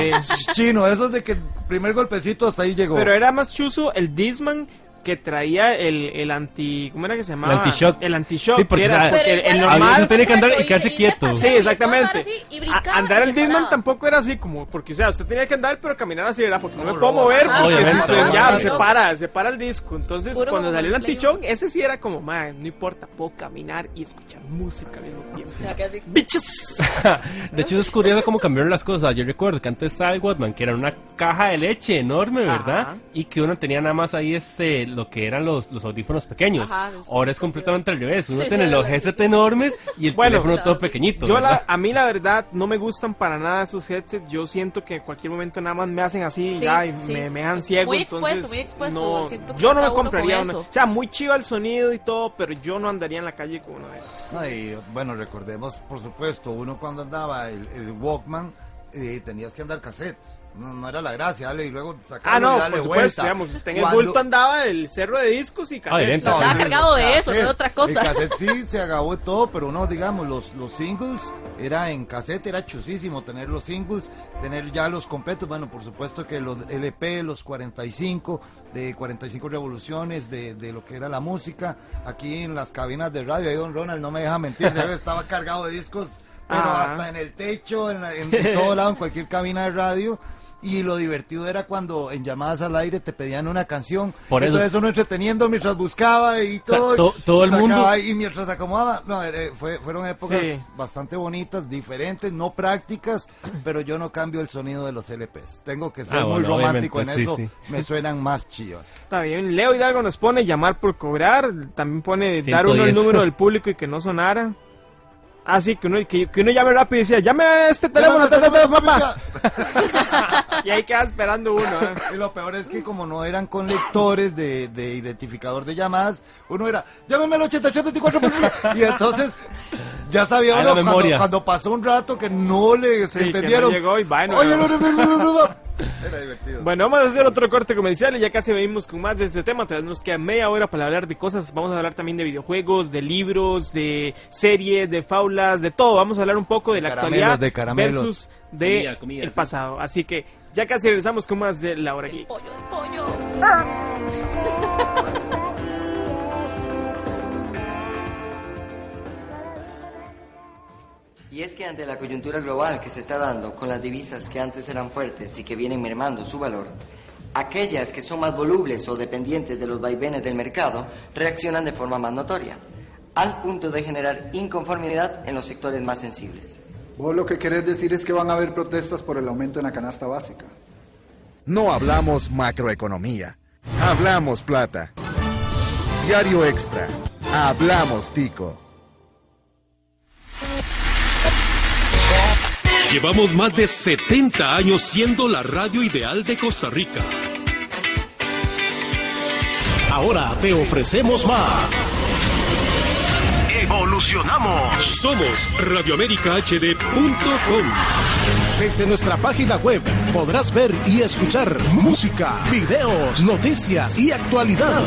Chino, esos de que el primer golpecito hasta ahí llegó. Pero era más chuzo el Discman que traía el anti... ¿Cómo era que se llamaba? El anti-shock. El anti-shock. Sí, porque, que era, ¿sabes? porque Pero el igual- normal... Uno tenía que andar y quedarse quieto. Sí, exactamente. Así, y brincaba Andar y el se Discman paraba. tampoco era así como, porque o sea, usted tenía que andar pero caminar así, ¿verdad? Porque no me Como puedo robot. mover, Ajá, porque obviamente, se- ya obviamente. se para el disco. Entonces, Puro cuando salió el Play anti-shock, uno. ese sí era como, man, no importa, puedo caminar y escuchar música al mismo tiempo. O sea, que así- ¡Bitches! De hecho, es curioso cómo cambiaron las cosas. Yo recuerdo que antes estaba el Walkman, que era una caja de leche enorme, ¿verdad? Ajá. Y que uno tenía nada más ahí lo que eran los audífonos pequeños. Ajá, Ahora es completamente al revés. Uno Sí, tiene sí, los sí. headsets enormes y el teléfono todo pequeñito. A mí la verdad no me gustan para nada esos headsets. Yo siento que en cualquier momento nada más me hacen así Sí, ya, y sí. me dejan ciego. Muy entonces, expuesto, muy expuesto. no, Siento que yo no cada me uno compraría con uno. eso. O sea, muy chido el sonido y todo, pero yo no andaría en la calle con uno de esos. No, y bueno, recordemos, por supuesto, uno cuando andaba el Walkman, tenías que andar cassettes. No era la gracia, dale, y luego sacarlo y darle por supuesto, vuelta. digamos, usted en el Cuando- bulto andaba el cerro de discos y cassettes. evidente. Lo estaba cargado de eso, no de otra cosa. El cassette sí se acabó todo, pero uno, digamos, los singles, era en cassette, era chusísimo tener los singles, tener ya los completos. Bueno, por supuesto que los LP, los 45, de 45 revoluciones de lo que era la música, aquí en las cabinas de radio, ahí don Ronald no me deja mentir, estaba cargado de discos, pero hasta en el techo, en todo lado, en cualquier cabina de radio. Y lo divertido era cuando en llamadas al aire te pedían una canción. Por eso. Entonces uno entreteniendo mientras buscaba y todo. Todo el sacaba mundo. ahí, y mientras acomodaba. No, fueron épocas Sí. bastante bonitas, diferentes, no prácticas, pero yo no cambio el sonido de los LPs. Tengo que ser muy bueno, romántico en obviamente, eso. sí. Me suenan más chivas. Está bien, Leo Hidalgo nos pone llamar por cobrar, también pone dar uno el 110. número del público y que no sonara. Ah, sí, que uno llame rápido y decía, llame a este teléfono, papá. Y ahí queda esperando uno. Y lo peor es que como no eran con lectores de identificador de llamadas, uno era, llámame al 8324, y entonces ya sabía A la uno memoria. cuando pasó un rato que no le Sí, que entendieron. no llegó y bueno. Oye, era divertido. Bueno, vamos a hacer otro corte comercial y ya casi venimos con más de este tema. Todavía nos queda media hora para hablar de cosas. Vamos a hablar también de videojuegos, de libros, de series, de fábulas, de todo. Vamos a hablar un poco de la actualidad de caramelos. versus de Comida, el sí. pasado. Así que ya casi regresamos con más de La Hora El Geek. pollo, el pollo. Y es que ante la coyuntura global que se está dando con las divisas que antes eran fuertes y que vienen mermando su valor, aquellas que son más volubles o dependientes de los vaivenes del mercado reaccionan de forma más notoria, al punto de generar inconformidad en los sectores más sensibles. Vos lo que querés decir es que van a haber protestas por el aumento en la canasta básica. No hablamos macroeconomía, hablamos plata. Diario Extra, hablamos tico. Llevamos más de 70 años siendo la radio ideal de Costa Rica. Ahora te ofrecemos más. Evolucionamos. Somos radioamericahd.com. Desde nuestra página web podrás ver y escuchar música, videos, noticias y actualidad.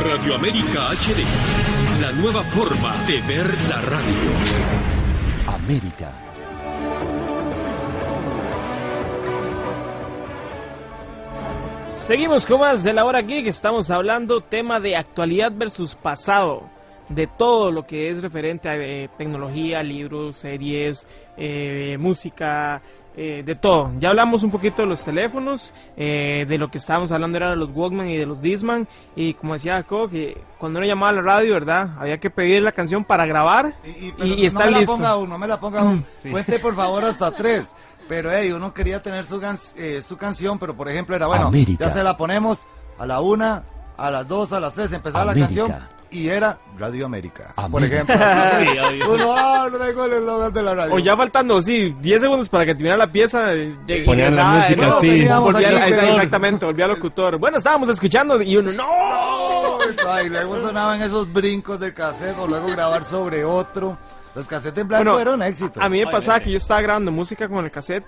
Radio América HD, la nueva forma de ver la radio. América. Seguimos con más de La Hora Geek. Estamos hablando tema de actualidad versus pasado, de todo lo que es referente a tecnología, libros, series, música, de todo. Ya hablamos un poquito de los teléfonos, de lo que estábamos hablando era de los Walkman y de los Discman, y como decía Jacob, que cuando uno llamaba a la radio, ¿verdad? Había que pedir la canción para grabar y estar listo. No me la ponga aún. Sí. Cuente por favor hasta 3. Pero uno quería tener su canción, pero por ejemplo era, bueno, América. ya se la ponemos a la 1, a las 2, a las 3, empezaba América. la canción y era Radio América, por América. ejemplo. Sí, obvio. Uno, no tengo el eslogan de la radio. O ya faltando, 10 segundos para que terminara la pieza. Ponían la música, no, sí. teníamos Volvía, aquí, pero- exactamente, volvía locutor. Bueno, estábamos escuchando y uno, ¡no! Ay, luego sonaban esos brincos del cassette o luego grabar sobre otro. Los cassettes en blanco Bueno, fueron éxito. A mí me Obviamente. pasaba que yo estaba grabando música con el cassette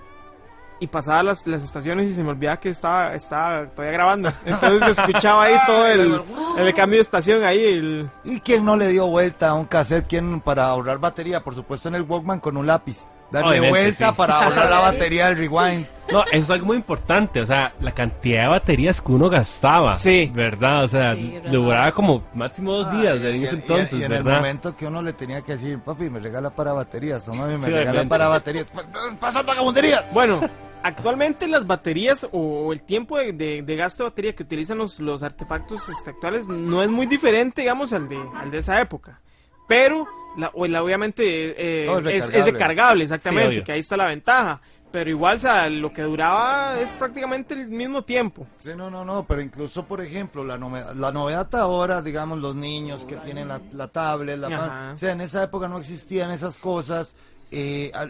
y pasaba las estaciones y se me olvidaba que estaba todavía grabando. Entonces escuchaba ahí todo el cambio de estación ahí. ¿Y quién no le dio vuelta a un cassette? ¿Quién para ahorrar batería? Por supuesto en el Walkman con un lápiz. Darle Obviamente, vuelta sí. para ahorrar la batería del rewind. No, eso es algo muy importante, o sea, la cantidad de baterías que uno gastaba, Sí. ¿verdad? O sea, Sí, ¿verdad? duraba como máximo 2 días Ay, en ese y entonces, en el ¿verdad? momento que uno le tenía que decir, papi, me regala para baterías, o mami, me Sí, regala obviamente. para baterías. ¡Pasan vagabunderías! Bueno, actualmente las baterías o el tiempo de gasto de batería que utilizan los artefactos actuales no es muy diferente, digamos, al de esa época. Pero, obviamente, Todo es es recargable. recargable, exactamente, Sí, obvio. que ahí está la ventaja. Pero igual, o sea, lo que duraba es prácticamente el mismo tiempo. Sí, no, pero incluso, por ejemplo, la novedad ahora, digamos, los niños que tienen la tablet, o sea, en esa época no existían esas cosas,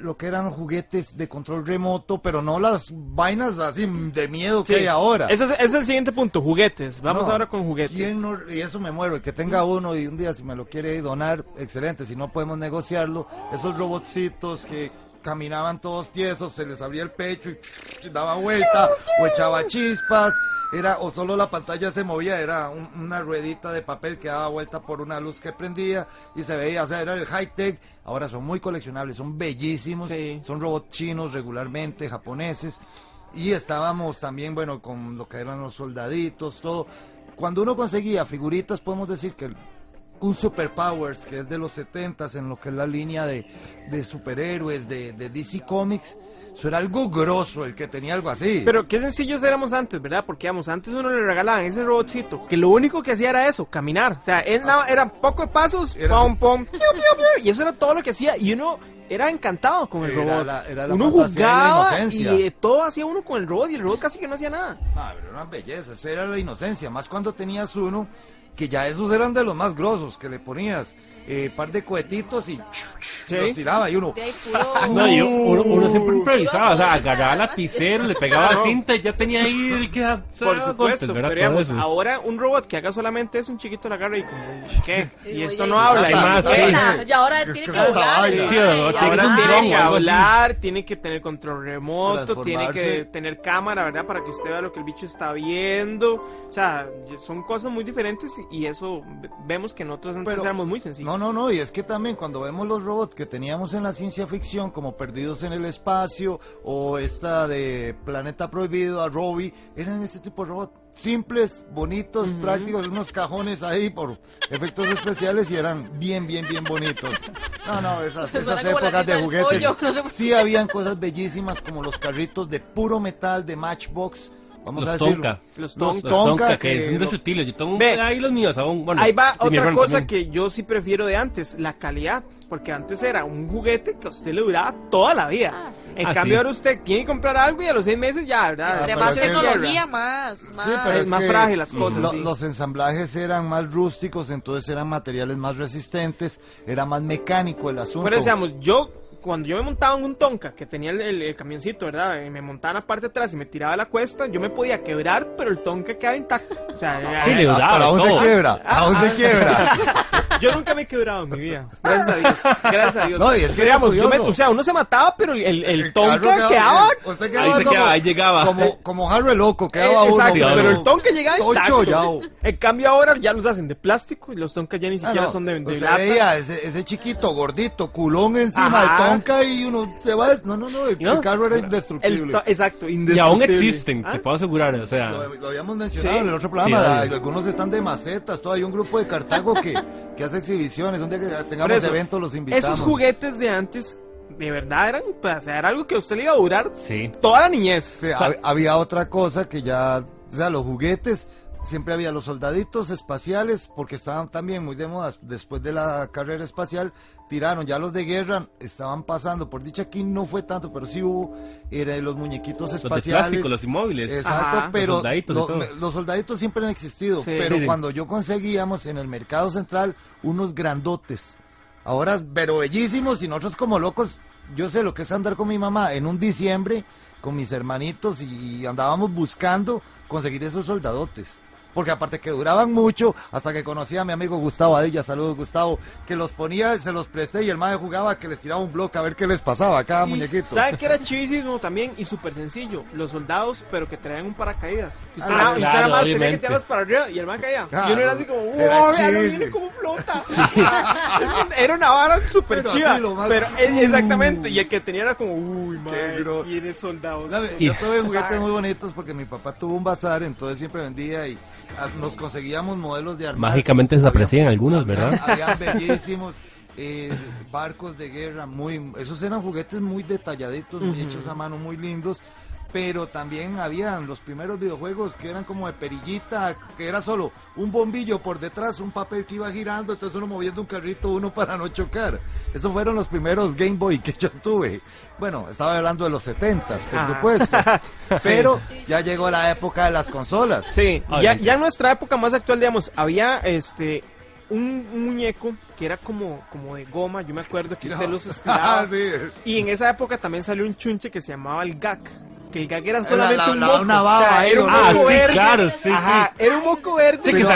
lo que eran juguetes de control remoto, pero no las vainas así de miedo que hay ahora. Ese es el siguiente punto, juguetes. Vamos ahora con juguetes. Y eso me muero, el que tenga uno y un día si me lo quiere donar, excelente, si no podemos negociarlo, esos robotcitos que caminaban todos tiesos, se les abría el pecho y daba vuelta o echaba chispas, o solo la pantalla se movía, era una ruedita de papel que daba vuelta por una luz que prendía y se veía, o sea, era el high tech. Ahora son muy coleccionables, son bellísimos, son robots chinos regularmente, japoneses, y estábamos también, bueno, con lo que eran los soldaditos, todo. Cuando uno conseguía figuritas, podemos decir que un Superpowers, que es de los 70s, en lo que es la línea de superhéroes de DC Comics, eso era algo grosso, el que tenía algo así. Pero qué sencillos éramos antes, ¿verdad? Porque antes uno le regalaban ese robotcito, que lo único que hacía era eso, caminar. O sea, eran poco de pasos, pom, y eso era todo lo que hacía, y uno era encantado con el robot. Uno jugaba y todo hacía uno con el robot, y el robot casi que no hacía nada. Pero era una belleza, eso era la inocencia, más cuando tenías uno, que ya esos eran de los más grosos, que le ponías par de cohetitos y los tiraba y uno... uno siempre improvisaba, o sea, agarraba lapicero, le pegaba cinta y ya tenía ahí el que... Por supuesto, pero digamos, ahora un robot que haga solamente eso, un chiquito la agarra y como, ¿qué? Y esto no habla. Y ahora tiene que hablar. Ahora tiene que hablar, tiene que tener control remoto, tiene que tener cámara, ¿verdad? Para que usted vea lo que el bicho está viendo. O sea, son cosas muy diferentes y eso vemos que nosotros antes éramos muy sencillos. No, y es que también cuando vemos los robots que teníamos en la ciencia ficción, como Perdidos en el Espacio, o esta de Planeta Prohibido, a Robbie, eran ese tipo de robots, simples, bonitos, prácticos, unos cajones ahí por efectos especiales y eran bien bonitos. Esas épocas de juguetes, sí habían cosas bellísimas como los carritos de puro metal de Matchbox. Vamos a decirlo. Los Tonka, que son de sutiles. Yo tengo ahí los míos aún. Bueno, ahí va otra cosa que yo sí prefiero de antes, la calidad. Porque antes era un juguete que a usted le duraba toda la vida. En cambio ahora usted tiene que comprar algo y a los 6 meses ya, ¿verdad? Entre más tecnología, más es más frágil las cosas. Los ensamblajes eran más rústicos, entonces eran materiales más resistentes, era más mecánico el asunto. Pero digamos, cuando yo me montaba en un Tonka, que tenía el camioncito, ¿verdad? Y me montaba en la parte de atrás y me tiraba la cuesta, yo me podía quebrar, pero el Tonka quedaba intacto. O sea, le duraba. Pero aún se quiebra. Yo nunca me he quebrado en mi vida. Gracias a Dios. No, y es que digamos, uno se mataba, pero el Tonka quedaba. Usted quedaba ahí llegaba. Como Harry loco, quedaba uno. Exacto, pero el Tonka llegaba intacto. En cambio ahora ya los hacen de plástico y los Tonka ya ni siquiera son de lata. Veía ese chiquito, gordito, culón encima del Tonka y uno se va. El carro era indestructible. Exacto, indestructible. Y aún existen, te puedo asegurar. O sea, lo habíamos mencionado en el otro programa. Algunos están de macetas. Hay un grupo de Cartago que hace exhibiciones. Un día que tengamos eventos los invitamos. Esos juguetes de antes de verdad era algo que a usted le iba a durar toda la niñez. Sí, había otra cosa que ya, los juguetes, siempre había los soldaditos espaciales, porque estaban también muy de moda después de la carrera espacial, tiraron, ya los de guerra estaban pasando, por dicha aquí no fue tanto, pero sí hubo, los muñequitos espaciales. Los de plástico, los inmóviles. Exacto, pero los soldaditos siempre han existido, pero cuando yo conseguíamos en el mercado central unos grandotes, ahora, pero bellísimos, y nosotros como locos, yo sé lo que es andar con mi mamá en un diciembre, con mis hermanitos, y andábamos buscando conseguir esos soldadotes. Porque aparte que duraban mucho, hasta que conocí a mi amigo Gustavo Adilla, saludos Gustavo, que los ponía, se los presté y el mae jugaba que les tiraba un bloque a ver qué les pasaba a cada muñequito. ¿Sabe qué era chivísimo también? Y súper sencillo, los soldados, pero que traían un paracaídas. Usted claro, nada más tenía que tirarlos para arriba y el mae caía. Y uno era así como, ¡wow! Viene como flota. Era una vara súper chiva. Pero exactamente, y el que tenía era como, uy, mae, tiene soldados. Yo tuve juguetes muy bonitos porque mi papá tuvo un bazar, entonces siempre vendía y nos conseguíamos modelos de armas. Mágicamente desaparecían algunos, ¿verdad? Habían bellísimos barcos de guerra, esos eran juguetes muy detalladitos, muy hechos a mano, muy lindos. pero también habían los primeros videojuegos que eran como de perillita, que era solo un bombillo por detrás, un papel que iba girando, entonces uno moviendo un carrito uno para no chocar. Esos fueron los primeros Game Boy que yo tuve. Bueno, estaba hablando de los 70s, por supuesto, pero ya llegó la época de las consolas. Sí, ya en nuestra época más actual, digamos, había un muñeco que era como de goma, yo me acuerdo que usted los estiraba. Y en esa época también salió un chunche que se llamaba el GAC. Que el gag era solamente un moco. Una baba, o sea, era un moco verde. Claro, sí. Era un moco verde. Sí, que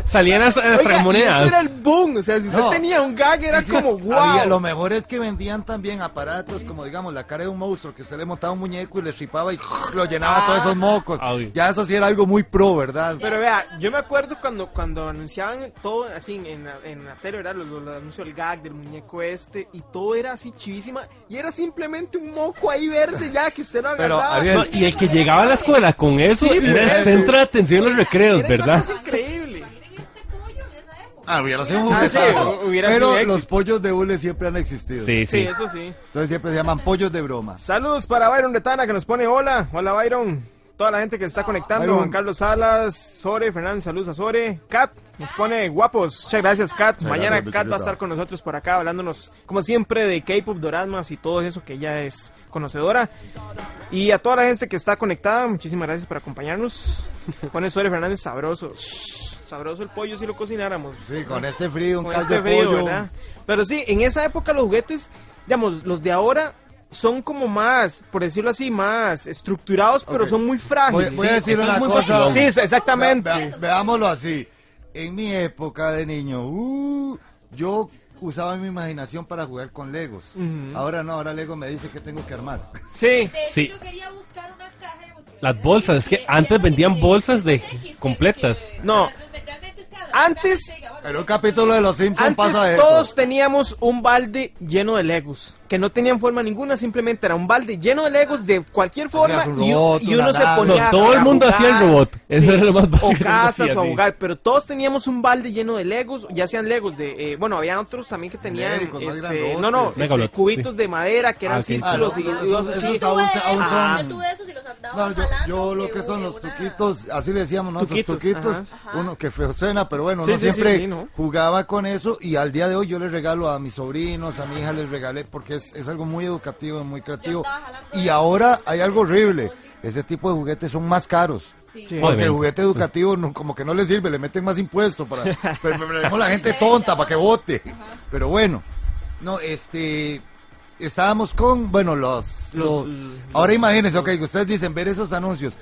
salían las tragamonedas. Eso era el boom. O sea, si usted tenía un gag, era como wow. Lo mejor es que vendían también aparatos como, digamos, la cara de un monstruo, que se le montaba un muñeco y le chipaba y lo llenaba todos esos mocos. Ya eso sí era algo muy pro, ¿verdad? Pero vea, yo me acuerdo cuando anunciaban todo así en la tele, ¿verdad? Los anuncios del gag, del muñeco y todo era así chivísima. Y era simplemente un moco ahí verde ya que usted no agarraba. No, y el que llegaba a la escuela con eso era el centro de atención en los recreos, ¿verdad? Es increíble. Hubiera sido un juguetazo. Pero los pollos de hule siempre han existido. Sí, eso sí. Entonces siempre se llaman pollos de broma. Saludos para Byron Retana que nos pone hola. Hola Byron. Toda la gente que se está conectando, Juan Carlos Salas, Sore, Fernández, saludos a Sore. Kat nos pone guapos. Muchas gracias, Kat. Mañana Kat va a estar con nosotros por acá hablándonos, como siempre, de K-pop, doramas y todo eso que ella es conocedora. Y a toda la gente que está conectada, muchísimas gracias por acompañarnos. Pone Sore Fernández sabroso. Sabroso el pollo si lo cocináramos. Sí, con este frío, un caldo de pollo. ¿Verdad? Pero sí, en esa época los juguetes, digamos, los de ahora son como más, por decirlo así, más estructurados, pero son muy frágiles. Voy a decir una cosa. Sí, exactamente. Veámoslo así. En mi época de niño, yo usaba mi imaginación para jugar con Legos. Ahora no, ahora Lego me dice que tengo que armar. Sí. Yo quería buscar una caja de las bolsas, es que antes vendían bolsas de completas. No. Antes, pero un capítulo de Los Simpsons pasa eso. Todos teníamos un balde lleno de Legos, que no tenían forma ninguna, simplemente era un balde lleno de Legos de cualquier forma y uno se ponía. No, todo el mundo hacía el robot. Eso era lo más básico. O casas o a jugar, pero todos teníamos un balde lleno de Legos, ya sean Legos de, bueno, había otros también que tenían, cubitos de madera que eran círculos y esos aún son. Yo lo que son los tuquitos, así le decíamos nosotros, tuquitos, uno que feo suena, pero bueno, uno siempre jugaba con eso y al día de hoy yo les regalo a mis sobrinos, a mi hija les regalé porque es algo muy educativo, muy creativo. Y ahora hay algo horrible, ese tipo de juguetes son más caros. Porque el juguete educativo como que no le sirve, le meten más impuestos pero la gente tonta para que vote. Pero bueno, no, estábamos con, bueno, ahora imagínense, ustedes dicen ver esos anuncios.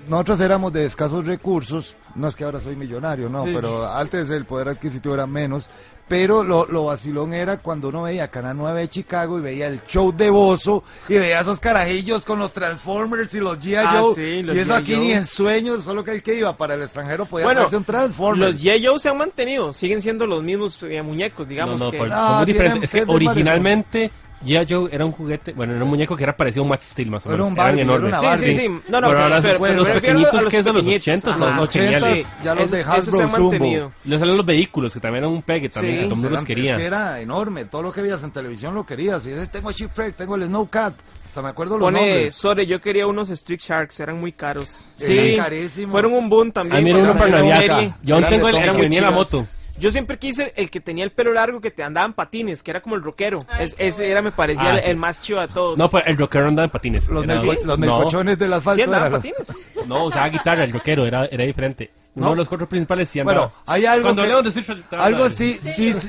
Nosotros éramos de escasos recursos, no es que ahora soy millonario, no, pero antes el poder adquisitivo era menos, pero lo vacilón era cuando uno veía Canal 9 de Chicago y veía el show de Bozo y veía esos carajillos con los Transformers y los G.I. Joe, y eso aquí ni en sueños, solo que el que iba para el extranjero podía traerse un Transformer. Los G.I. Joe se han mantenido, siguen siendo los mismos muñecos, digamos. Son muy diferentes, es que originalmente G.I. Joe era un juguete, bueno, era un muñeco que era parecido a un Max Steel más o menos. Era un Barbie, era una Barbie. Sí. No, pero los pequeñitos que es de los 80s, los 80s, ya los de Hasbro, Zumbo. Les salen los vehículos, que también eran un pegue, también, que todo el mundo los quería. Es que era enorme, todo lo que veías en televisión lo querías. Y dices, tengo Chip Freak, tengo el Snowcat, hasta me acuerdo los nombres. Sore, yo quería unos Street Sharks, eran muy caros. Eran carísimos. Fueron un boom también. A mí era uno para Naviaca. Yo aún tengo el que venía en la moto. Yo siempre quise el que tenía el pelo largo, que te andaba en patines, que era como el rockero. Ese era, me parecía el más chido de todos. No, pues el rockero andaba en patines. Los melcochones del asfalto. ¿Sí andaba en patines? No, usaba guitarra, el rockero era diferente. Uno de los cuatro principales sí andaba. Bueno, hay algo sí,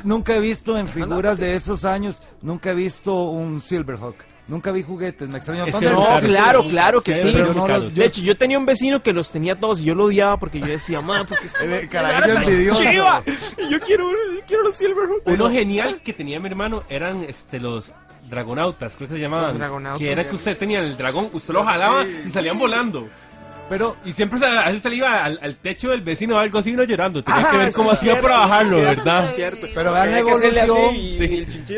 nunca he visto en figuras de esos años, nunca he visto un Silverhawk. Nunca vi juguetes, me extrañó. Claro que sí. De hecho, yo tenía un vecino que los tenía todos y yo lo odiaba porque yo decía, porque carajillo envidioso. Y yo quiero los Silverhawks. Uno genial que tenía mi hermano eran los dragonautas, creo que se llamaban. Que era que usted tenía el dragón, usted lo jalaba y salían volando. Pero y siempre a veces se le iba al techo del vecino o algo así, uno llorando. Tenía que ver cómo hacía para bajarlo, ¿verdad? Cierto. Pero vean la evolución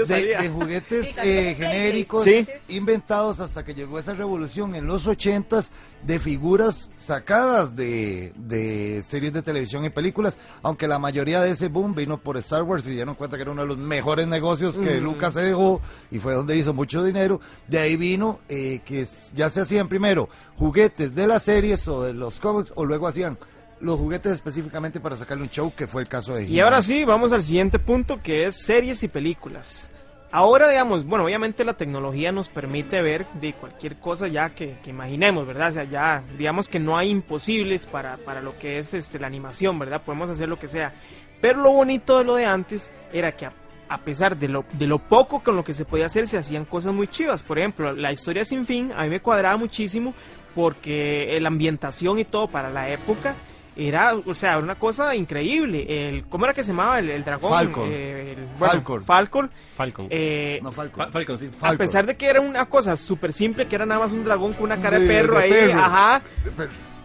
de juguetes genéricos inventados hasta que llegó esa revolución en los 80s de figuras sacadas de series de televisión y películas, aunque la mayoría de ese boom vino por Star Wars y dieron cuenta que era uno de los mejores negocios que Lucas se dejó y fue donde hizo mucho dinero. De ahí vino que ya se hacían primero juguetes de las series o de los cómics, o luego hacían los juguetes específicamente para sacarle un show, que fue el caso de He-Man. Y ahora sí, vamos al siguiente punto, que es series y películas. Ahora, digamos, bueno, obviamente la tecnología nos permite ver de cualquier cosa ya que imaginemos, ¿verdad? O sea, ya, digamos que no hay imposibles para lo que es la animación, ¿verdad? Podemos hacer lo que sea. Pero lo bonito de lo de antes era que a pesar de lo poco con lo que se podía hacer, se hacían cosas muy chivas. Por ejemplo, la historia sin fin, a mí me cuadraba muchísimo, porque la ambientación y todo para la época era, o sea, una cosa increíble. ¿Cómo era que se llamaba el dragón? Falcon. Falcon. No, Falcon. Falcon, sí. A pesar de que era una cosa súper simple, que era nada más un dragón con una cara de perro ahí, ajá.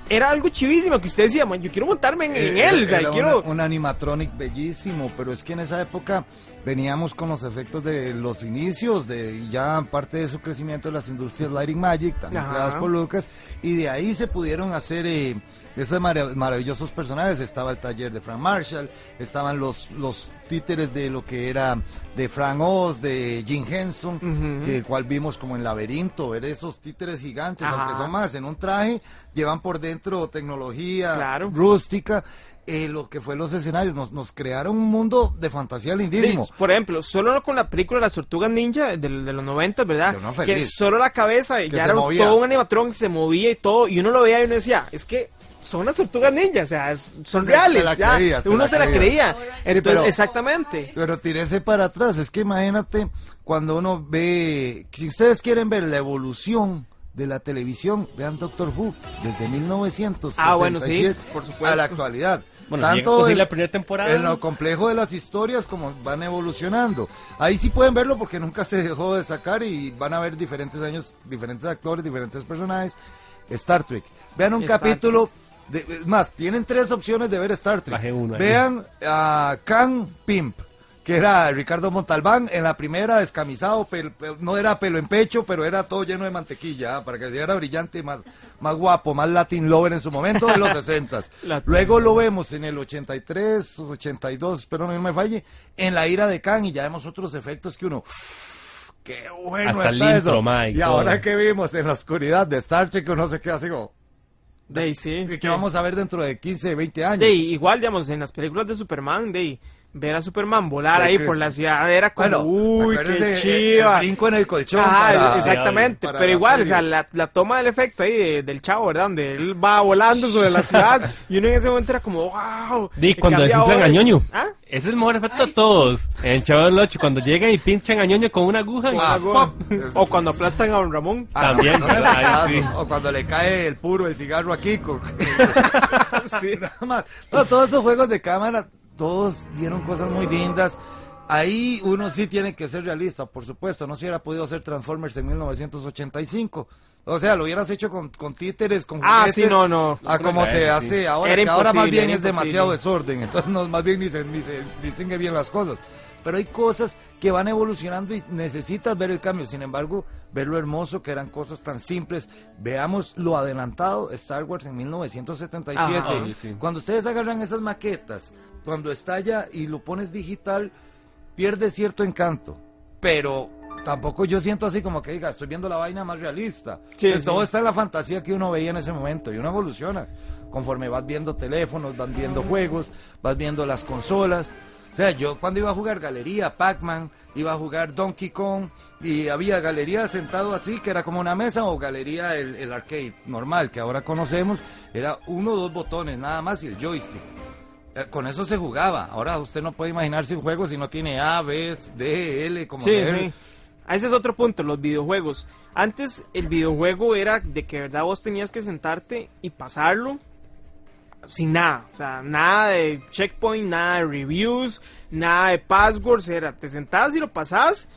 Era algo chivísimo que usted decía, man, yo quiero montarme en él. O sea, era un animatronic bellísimo, pero es que en esa época veníamos con los efectos de los inicios, y ya parte de su crecimiento de las industrias Lighting Magic, también creadas por Lucas, y de ahí se pudieron hacer esos maravillosos personajes. Estaba el taller de Frank Marshall, estaban los títeres de lo que era de Frank Oz, de Jim Henson, que cual vimos como en Laberinto, ver esos títeres gigantes, aunque son más en un traje, llevan por dentro tecnología rústica. Lo que fue los escenarios, nos crearon un mundo de fantasía lindísimo. Sí, por ejemplo, solo con la película de las Tortugas Ninja de los 90, ¿verdad? Que solo la cabeza que ya era todo un animatrón que se movía y todo, y uno lo veía y uno decía, es que son las Tortugas Ninja, o sea, son reales, uno se la creía. Entonces, sí, pero, exactamente. Pero tírese para atrás, es que imagínate cuando uno ve, si ustedes quieren ver la evolución de la televisión, vean Doctor Who desde 1967 bueno, sí, por supuesto, a la actualidad. Bueno, tanto la primera temporada en lo complejo de las historias como van evolucionando. Ahí sí pueden verlo porque nunca se dejó de sacar y van a ver diferentes años, diferentes actores, diferentes personajes. Star Trek. Vean un capítulo, es más, tienen 3 opciones de ver Star Trek. Vean a Khan Pimp, que era Ricardo Montalbán, en la primera descamisado, no era pelo en pecho, pero era todo lleno de mantequilla, para que era brillante, más guapo, más Latin lover en su momento de los 60s. Luego lo vemos en el 83, 82, espero no me falle, en La ira de Khan, y ya vemos otros efectos que uno... ¡Qué bueno hasta está eso! Mike, y ahora que vimos en la oscuridad de Star Trek, uno se queda así como... que vamos a ver dentro de 15, 20 años. Igual, digamos, en las películas de Superman, ver a Superman volar ahí por la ciudad era como, uy, qué chiva. El brinco en el colchón. Exactamente, pero igual, o sea, la toma del efecto ahí del chavo, ¿verdad? Donde él va volando sobre la ciudad y uno en ese momento era como, wow. Cuando desinflan a Ñoño. Ese es el mejor efecto de todos. En el Chavo del 8, cuando llegan y pinchan a Ñoño con una aguja. O cuando aplastan a Don Ramón. También, sí. O cuando le cae el cigarro a Kiko. Sí. Nada más. No, todos esos juegos de cámara, todos dieron cosas muy lindas. Ahí uno sí tiene que ser realista, por supuesto. No se hubiera podido hacer Transformers en 1985. O sea, lo hubieras hecho con títeres, con juguetes, sí, no. A como se hace ahora, que ahora más bien es demasiado desorden. Entonces más bien ni se distingue bien las cosas. Pero hay cosas que van evolucionando y necesitas ver el cambio. Sin embargo, ver lo hermoso que eran cosas tan simples. Veamos lo adelantado, Star Wars en 1977. Cuando ustedes agarran esas maquetas, cuando estalla y lo pones digital, pierde cierto encanto. Pero tampoco yo siento así como que diga, estoy viendo la vaina más realista. Todo está en la fantasía que uno veía en ese momento y uno evoluciona. Conforme vas viendo teléfonos, vas viendo juegos, vas viendo las consolas. O sea, yo cuando iba a jugar Galería, Pac-Man, iba a jugar Donkey Kong, y había Galería sentado así, que era como una mesa, o Galería el arcade normal, que ahora conocemos, era 1 o 2 botones nada más y el joystick. Con eso se jugaba. Ahora usted no puede imaginarse un juego si no tiene A, B, D, L, como ese es otro punto, los videojuegos. Antes el videojuego era de que verdad vos tenías que sentarte y pasarlo sin nada, o sea, nada de checkpoint, nada de reviews, nada de passwords, te sentabas y lo pasabas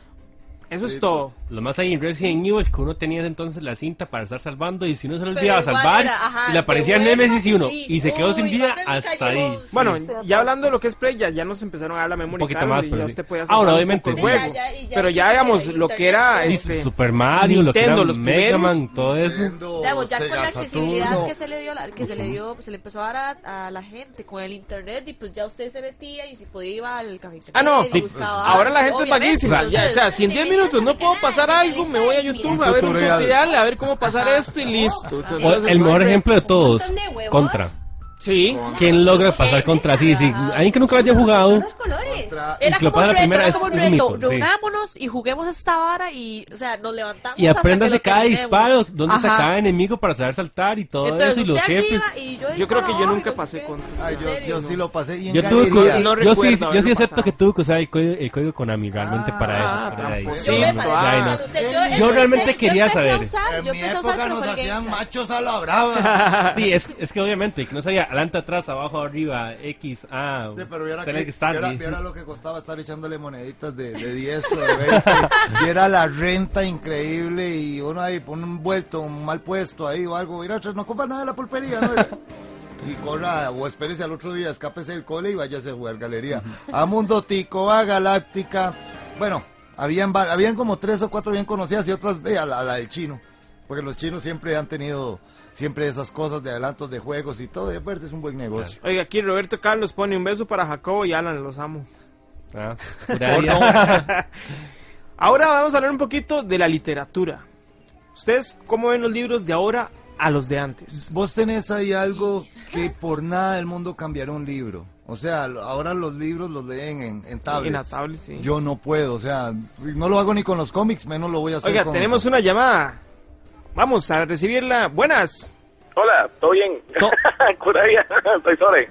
Eso es todo. Lo más ahí en Resident Evil que uno tenía entonces la cinta para estar salvando y si uno se lo olvidaba salvar y le aparecía Nemesis y uno y se quedó sin vida hasta ahí. Bueno, ya hablando de lo que es Play, ya nos empezaron a dar la memoria. Un poquito más, pero ya usted podía salvar bueno, obviamente. el juego. Pero ya digamos lo que era Super Mario, Nintendo, lo que era los Mega Man, todo eso. Digamos, ya con la accesibilidad Saturno. que se le empezó a dar a la gente con el internet y pues ya usted se metía y si podía iba al café. No, y buscaba ahora la algo, gente es vaguísima. O sea, si en 10 minutos no puedo pasar algo, me voy a YouTube a ver un tutorial, a ver cómo pasar esto y listo. El mejor ejemplo de todos, Contra. Sí. ¿Quién logra pasar Contra? Sí, alguien que nunca lo haya jugado. Era que lo como pasa un la primera reto, es mito, sí. reunámonos y juguemos esta vara y, o sea, nos levantamos Y apréndase cada disparo, dónde Ajá. está cada enemigo para saber saltar y todo eso y los jefes. Yo creo que yo nunca pasé Contra. Ay, yo sí lo pasé. Y en Yo tuve galería. No yo sí recuerdo haberlo acepto pasado. que tuve que usar el código Konami realmente para eso. para ahí. tramposito. Yo realmente quería saber. En mi época nos hacían machos a la brava. Sí, es que obviamente que no sabía adelante, atrás, abajo, arriba, X, A. Sí, pero viera lo que costaba estar echándole moneditas de 10 o de 20. Y era la renta increíble. Y uno ahí pone un vuelto, un mal puesto ahí o algo. Mira, no compra nada de la pulpería, ¿no? Y corra, o espérese al otro día, escápese del cole y váyase a jugar galería. A Mundo Tico, a Galáctica. Bueno, habían como 3 o 4 bien conocidas y otras, a la del chino. Porque los chinos siempre han tenido esas cosas de adelantos de juegos y todo. Y aparte es un buen negocio. Oiga, aquí Roberto Carlos pone un beso para Jacobo y Alan, los amo. Ahora vamos a hablar un poquito de la literatura. ¿Ustedes cómo ven los libros de ahora a los de antes? Vos tenés ahí algo que por nada del mundo cambiará un libro. O sea, ahora los libros los leen en tablets. En la tablet, sí. Yo no puedo, o sea, no lo hago ni con los cómics, menos lo voy a hacer Oiga, con... tenemos una llamada. Vamos a recibirla. Buenas. Hola, ¿todo bien? Curaya, soy Sore.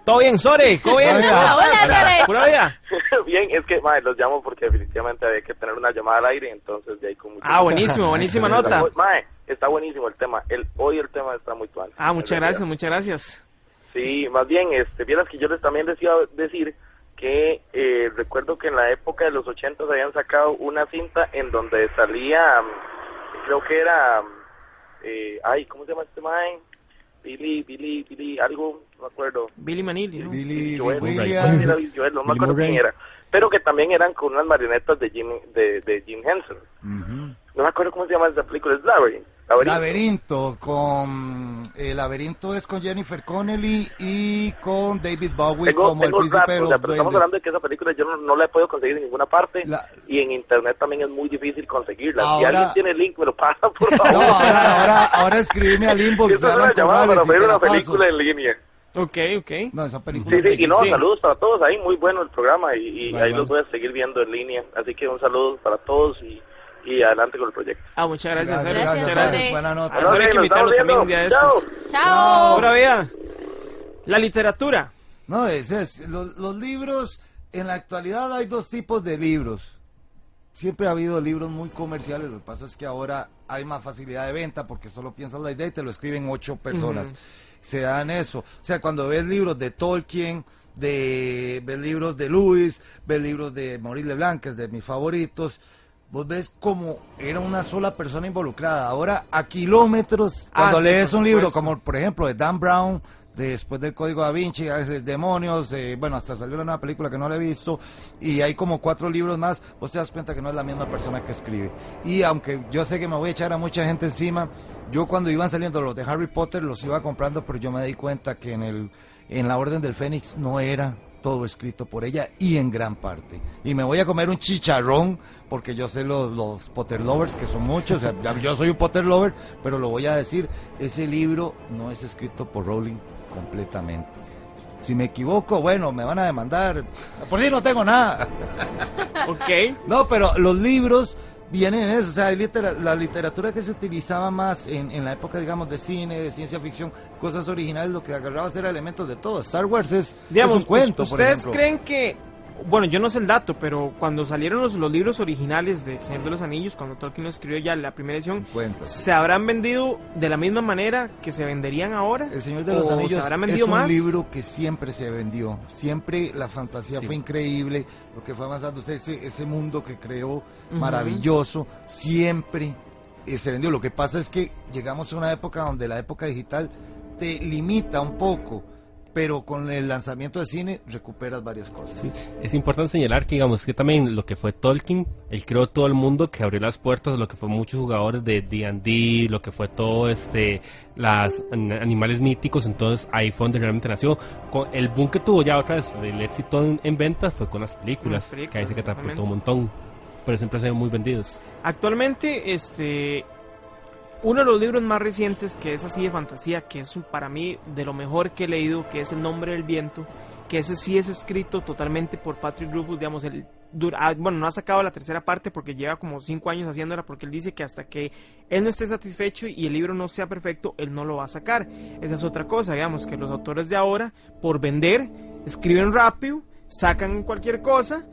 ¿Todo bien, Sore? ¿Cómo bien? Hola, Sore. ¿Pura vida? Bien, es que, madre, los llamo porque definitivamente hay que tener una llamada al aire, entonces de ahí con mucho... buenísima nota. Madre, está buenísimo el tema. Hoy el tema está muy tuano. Muchas gracias. Sí, más bien, vieras que yo también les iba a decir que recuerdo que en la época de los 80 habían sacado una cinta en donde salía, creo que era, ¿cómo se llama este mae? Billy, algo, no me acuerdo. Billy Manili, ¿no? Joel, no me acuerdo quién era. Pero que también eran con unas marionetas de Jim Henson. No me acuerdo cómo se llama esa película, es Laberinto, Laberinto es con Jennifer Connelly y con David Bowie como el príncipe de los pero estamos hablando de que esa película yo no la he podido conseguir en ninguna parte y en internet también es muy difícil conseguirla. Si alguien tiene el link, me lo pasa, por favor. No, ahora escribime al inbox. Esta es una llamada para ver una película en línea. Ok. No, esa película. Sí, saludos para todos ahí, muy bueno el programa y ahí los voy a seguir viendo en línea. Así que un saludo para todos y adelante con el proyecto. Muchas gracias. Gracias. Buena nota. Ahora hay que invitarlo también un día de estos. Chao. Pura vida. La literatura. No, los libros, en la actualidad hay 2 tipos de libros. Siempre ha habido libros muy comerciales, lo que pasa es que ahora hay más facilidad de venta porque solo piensas la idea y te lo escriben 8 personas. Se dan eso. O sea, cuando ves libros de Tolkien, ves libros de Lewis, ves libros de Maurice Leblanc, que es de mis favoritos, vos ves como era una sola persona involucrada. Ahora, a kilómetros, cuando lees un libro como, por ejemplo, de Dan Brown, después del Código Da Vinci, Demonios, hasta salió la nueva película que no la he visto, y hay como 4 libros más, vos te das cuenta que no es la misma persona que escribe. Y aunque yo sé que me voy a echar a mucha gente encima, yo cuando iban saliendo los de Harry Potter los iba comprando, pero yo me di cuenta que en la Orden del Fénix no era todo escrito por ella y en gran parte. Y me voy a comer un chicharrón porque yo sé los Potter lovers, que son muchos, o sea, yo soy un Potter lover, pero lo voy a decir, ese libro no es escrito por Rowling completamente. Si me equivoco, bueno, me van a demandar. Por si no tengo nada. No, pero los libros vienen en eso, o sea, la literatura que se utilizaba más en la época, digamos, de cine, de ciencia ficción, cosas originales, lo que agarraba era elementos de todo. Star Wars es un cuento, ¿ustedes creen que bueno, yo no sé el dato, pero cuando salieron los libros originales de Señor de los Anillos, cuando Tolkien lo escribió ya la primera edición, 50. ¿se habrán vendido de la misma manera que se venderían ahora? El Señor de los Anillos es un libro que siempre se vendió, siempre la fantasía fue increíble, lo que fue avanzando, ese mundo que creó maravilloso, siempre se vendió. Lo que pasa es que llegamos a una época donde la época digital te limita un poco, pero con el lanzamiento de cine recuperas varias cosas. Sí. Es importante señalar que, digamos, que también lo que fue Tolkien, él creó todo el mundo que abrió las puertas a lo que fue muchos jugadores de D&D, lo que fue todo las animales míticos. Entonces ahí fue donde realmente nació. El boom que tuvo ya otra vez, el éxito en ventas fue con las películas, que ahí se catapultó un montón, pero siempre se ven muy vendidos. Actualmente, uno de los libros más recientes que es así de fantasía, que es para mí de lo mejor que he leído, que es El Nombre del Viento, que ese sí es escrito totalmente por Patrick Rothfuss, digamos, bueno, no ha sacado la tercera parte porque lleva como 5 años haciéndola, porque él dice que hasta que él no esté satisfecho y el libro no sea perfecto, él no lo va a sacar. Esa es otra cosa, digamos, que los autores de ahora, por vender, escriben rápido, sacan cualquier cosa,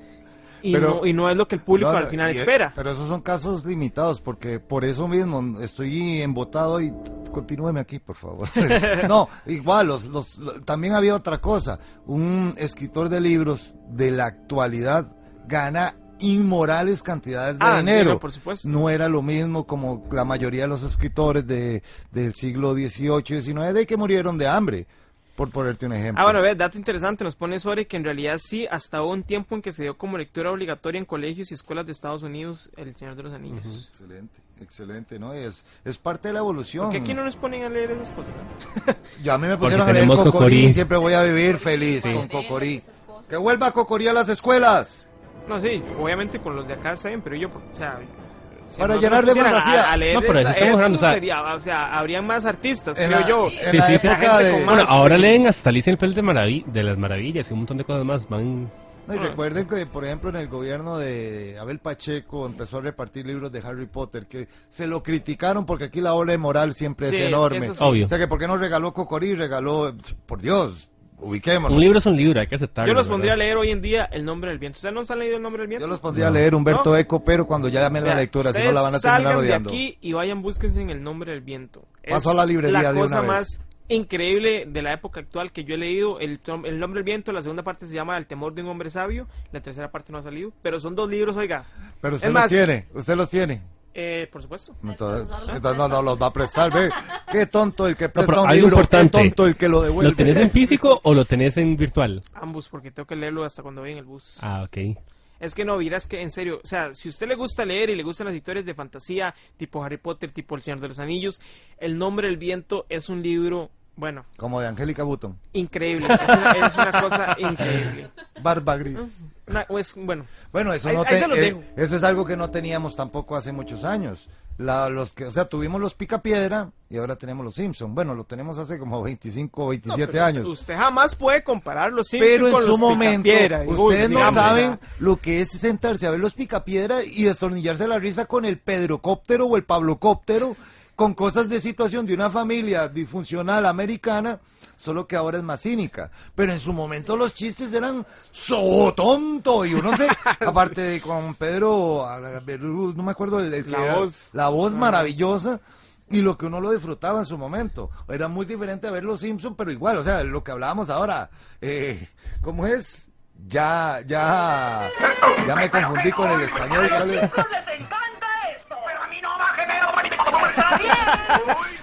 y no es lo que el público al final espera. Pero esos son casos limitados, porque por eso mismo estoy embotado y continúeme aquí, por favor. No, igual, también había otra cosa. Un escritor de libros de la actualidad gana inmorales cantidades de dinero. Sí, no, por supuesto. No era lo mismo como la mayoría de los escritores del siglo XVIII y XIX, de que murieron de hambre. Por ponerte un ejemplo. Bueno, dato interesante, nos pone Sori que en realidad sí, hasta hubo un tiempo en que se dio como lectura obligatoria en colegios y escuelas de Estados Unidos, El Señor de los Anillos. Excelente, ¿no? Es parte de la evolución. ¿Por qué aquí no nos ponen a leer esas cosas? Ya a mí me pusieron a leer Cocorí, siempre voy a vivir feliz con Cocorí. ¡Que vuelva Cocorí a las escuelas! No, sí, obviamente con los de acá saben, pero yo, o sea... Si para llenar de fantasía. A leer no, pero estamos hablando, o sea, habrían más artistas, creo yo. Sí, bueno, ahora leen hasta Alicia en el País de las Maravillas y un montón de cosas más. Van... No, y recuerden que, por ejemplo, en el gobierno de Abel Pacheco empezó a repartir libros de Harry Potter, que se lo criticaron porque aquí la ola moral siempre es enorme. Sí. Obvio. O sea, que ¿por qué no regaló Cocorí? Regaló, por Dios... Ubiquémonos. Un libro es un libro, hay que aceptarlo. Yo los pondría a leer hoy en día El Nombre del Viento. ¿Ustedes no han leído El Nombre del Viento? Yo los pondría a leer Humberto Eco, pero cuando ya llamen la lectura, si no la van a terminar odiando. Salgan de aquí y vayan, búsquense en El Nombre del Viento. Paso a la librería de una vez. La cosa más increíble de la época actual que yo he leído. El Nombre del Viento, la segunda parte se llama El Temor de un Hombre Sabio, la tercera parte no ha salido, pero son 2 libros, oiga. Pero usted los tiene. Por supuesto. Entonces no los va a prestar, ve. Qué tonto el que presta un libro, qué tonto el que lo devuelve. ¿Lo tenés en físico o lo tenés en virtual? Ambos, porque tengo que leerlo hasta cuando voy en el bus. Ah, ok. Es que no, dirás que en serio, o sea, si a usted le gusta leer y le gustan las historias de fantasía, tipo Harry Potter, tipo El Señor de los Anillos, El Nombre del Viento es un libro, bueno... Como de Angélica Button. Increíble, es una cosa increíble. Barba Gris. Bueno, eso es algo que no teníamos tampoco hace muchos años. Tuvimos los Picapiedra y ahora tenemos los Simpson. Bueno, lo tenemos hace como 25 o 27 años. Usted jamás puede comparar los Simpson con los Picapiedra. Pero en su momento, ustedes no saben lo que es sentarse a ver los Picapiedra y destornillarse la risa con el Pedrocóptero o el Pablocóptero, con cosas de situación de una familia disfuncional americana, solo que ahora es más cínica. Pero en su momento los chistes eran so tonto, y uno aparte de con Pedro, no me acuerdo la voz maravillosa, y lo que uno lo disfrutaba en su momento. Era muy diferente a ver los Simpsons, pero igual, o sea, lo que hablábamos ahora, ¿cómo es? Ya me confundí con el español.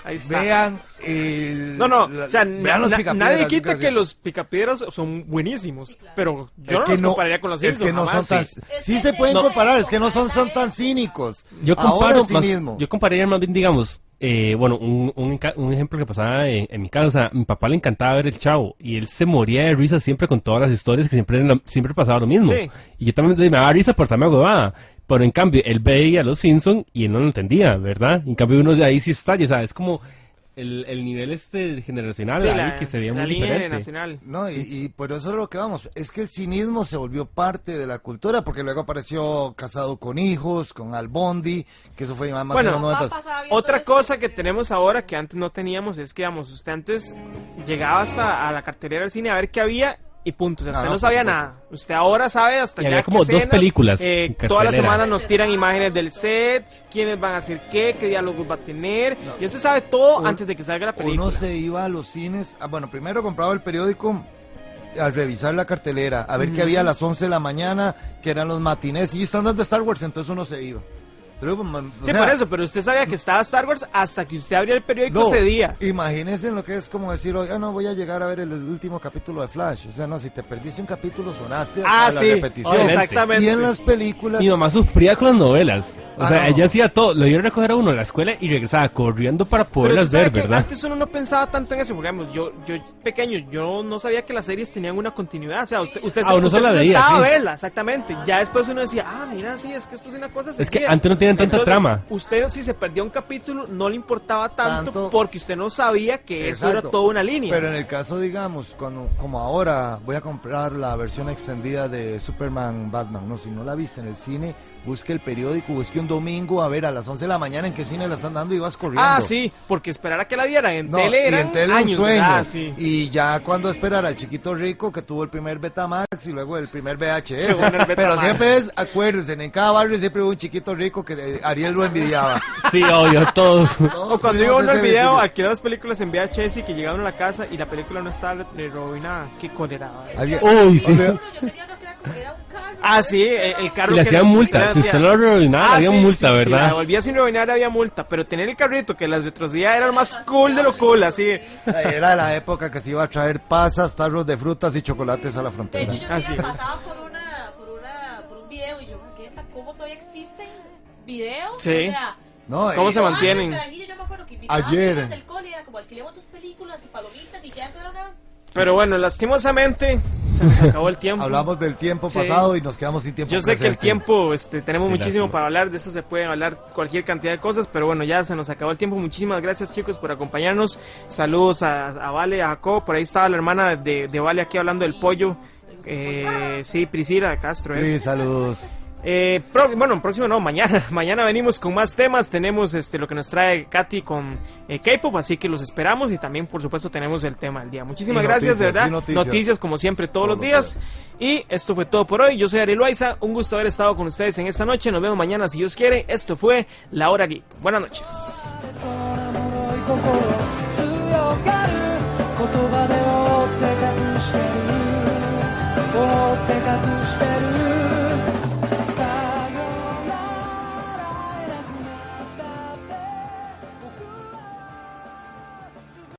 Ahí está. Vean vean los Picapiedras. Nadie quita que los Picapiedras son buenísimos, sí, claro. Pero yo no los compararía con los Simpsons. Es que no son tan, sí se pueden comparar, es que no son tan cínicos. Yo compararía más bien, digamos, un ejemplo que pasaba en mi casa. O sea, mi papá le encantaba ver El Chavo y él se moría de risa siempre con todas las historias, que siempre pasaba lo mismo. Sí. Y yo también me daba risa por estarme huevada. Pero en cambio, él veía Los Simpsons y él no lo entendía, ¿verdad? En cambio, uno de ahí sí estalla, o sea, es como el nivel generacional, sí, ahí que se veía muy diferente. No, y por eso es lo que vamos, es que el cinismo se volvió parte de la cultura, porque luego apareció Casado con Hijos, con Al Bundy, que eso fue más en los 90. Otra cosa que tenemos ahora que antes no teníamos es que, usted antes llegaba hasta a la cartelera del cine a ver qué había, y punto. O sea, usted no sabía nada. Usted ahora sabe hasta y ya había como qué dos escenas, películas toda la semana nos tiran imágenes del set, quiénes van a hacer qué diálogos va a tener. Y usted sabe todo antes de que salga la película. Uno se iba a los cines, bueno, primero compraba el periódico a revisar la cartelera, a ver qué había a las 11 de la mañana, que eran los matinés, y están dando Star Wars, entonces uno se iba. Pero, sí, por eso, pero usted sabía que estaba Star Wars hasta que usted abría el periódico ese día. Imagínense lo que es como decir, oiga, no voy a llegar a ver el último capítulo de Flash. O sea, no, si te perdiste un capítulo, sonaste a la repetición. Exactamente. Y en las películas... Mi mamá sufría con las novelas. O sea, ella hacía todo, lo iba a recoger a uno a la escuela y regresaba corriendo para poderlas ver, ¿verdad? Antes uno no pensaba tanto en eso, porque digamos, yo pequeño, yo no sabía que las series tenían una continuidad. O sea, usted solo veía, a verla, exactamente. Ya después uno decía, mira, sí, es que esto es una cosa seguida. Es que antes no tenían tanta trama. Usted, si se perdía un capítulo, no le importaba tanto porque usted no sabía que eso era toda una línea. Pero en el caso, digamos, como ahora voy a comprar la versión extendida de Superman Batman, no, si no la viste en el cine, busque el periódico, busque un domingo a ver a las 11 de la mañana en qué cine la están dando y vas corriendo. Sí, porque esperar a que la dieran en tele eran años, un sueño. Sí. Y ya cuando esperar al chiquito rico que tuvo el primer Betamax y luego el primer VHS. Pero siempre acuérdense, en cada barrio siempre hubo un chiquito rico que Ariel lo envidiaba. Sí, obvio, todos. O cuando iba uno al video, alquilar las películas en VHS y que llegaban a la casa y la película no estaba rebobinada. Qué cólera. Uy, sí. Yo tenía uno que era un carro. Sí, el carro. Y le hacían multa. Si usted lo rebobinaba, había multa, ¿verdad? Si la devolvía sin rebobinar, había multa. Pero tener el carrito que las retrocedía era lo más cool de lo cool, así. Era la época que se iba a traer pasas, tarros de frutas y chocolates a la frontera. De hecho, yo había pasado por un video y yo me quedé, ¿cómo todavía existen videos? Sí. O sea, ¿cómo se mantienen? Yo me acuerdo que ayer del cole era como alquilemos tus películas y palomitas y ya eso era una... Pero bueno, lastimosamente se nos acabó el tiempo. Hablamos del tiempo pasado y nos quedamos sin tiempo. Yo sé que el tiempo, tenemos muchísimo para hablar, de eso se pueden hablar cualquier cantidad de cosas, pero bueno, ya se nos acabó el tiempo. Muchísimas gracias, chicos, por acompañarnos. Saludos a Vale, a Jacob, por ahí estaba la hermana de Vale aquí hablando del pollo. Sí, Priscila Castro. Sí, saludos. Próximo no, mañana venimos con más temas, tenemos lo que nos trae Katy con K-pop, así que los esperamos y también por supuesto tenemos el tema del día. Muchísimas gracias, de verdad, noticias como siempre todos los días, y esto fue todo por hoy. Yo soy Ariel Loaiza, un gusto haber estado con ustedes en esta noche, nos vemos mañana si Dios quiere. Esto fue La Hora Geek, buenas noches.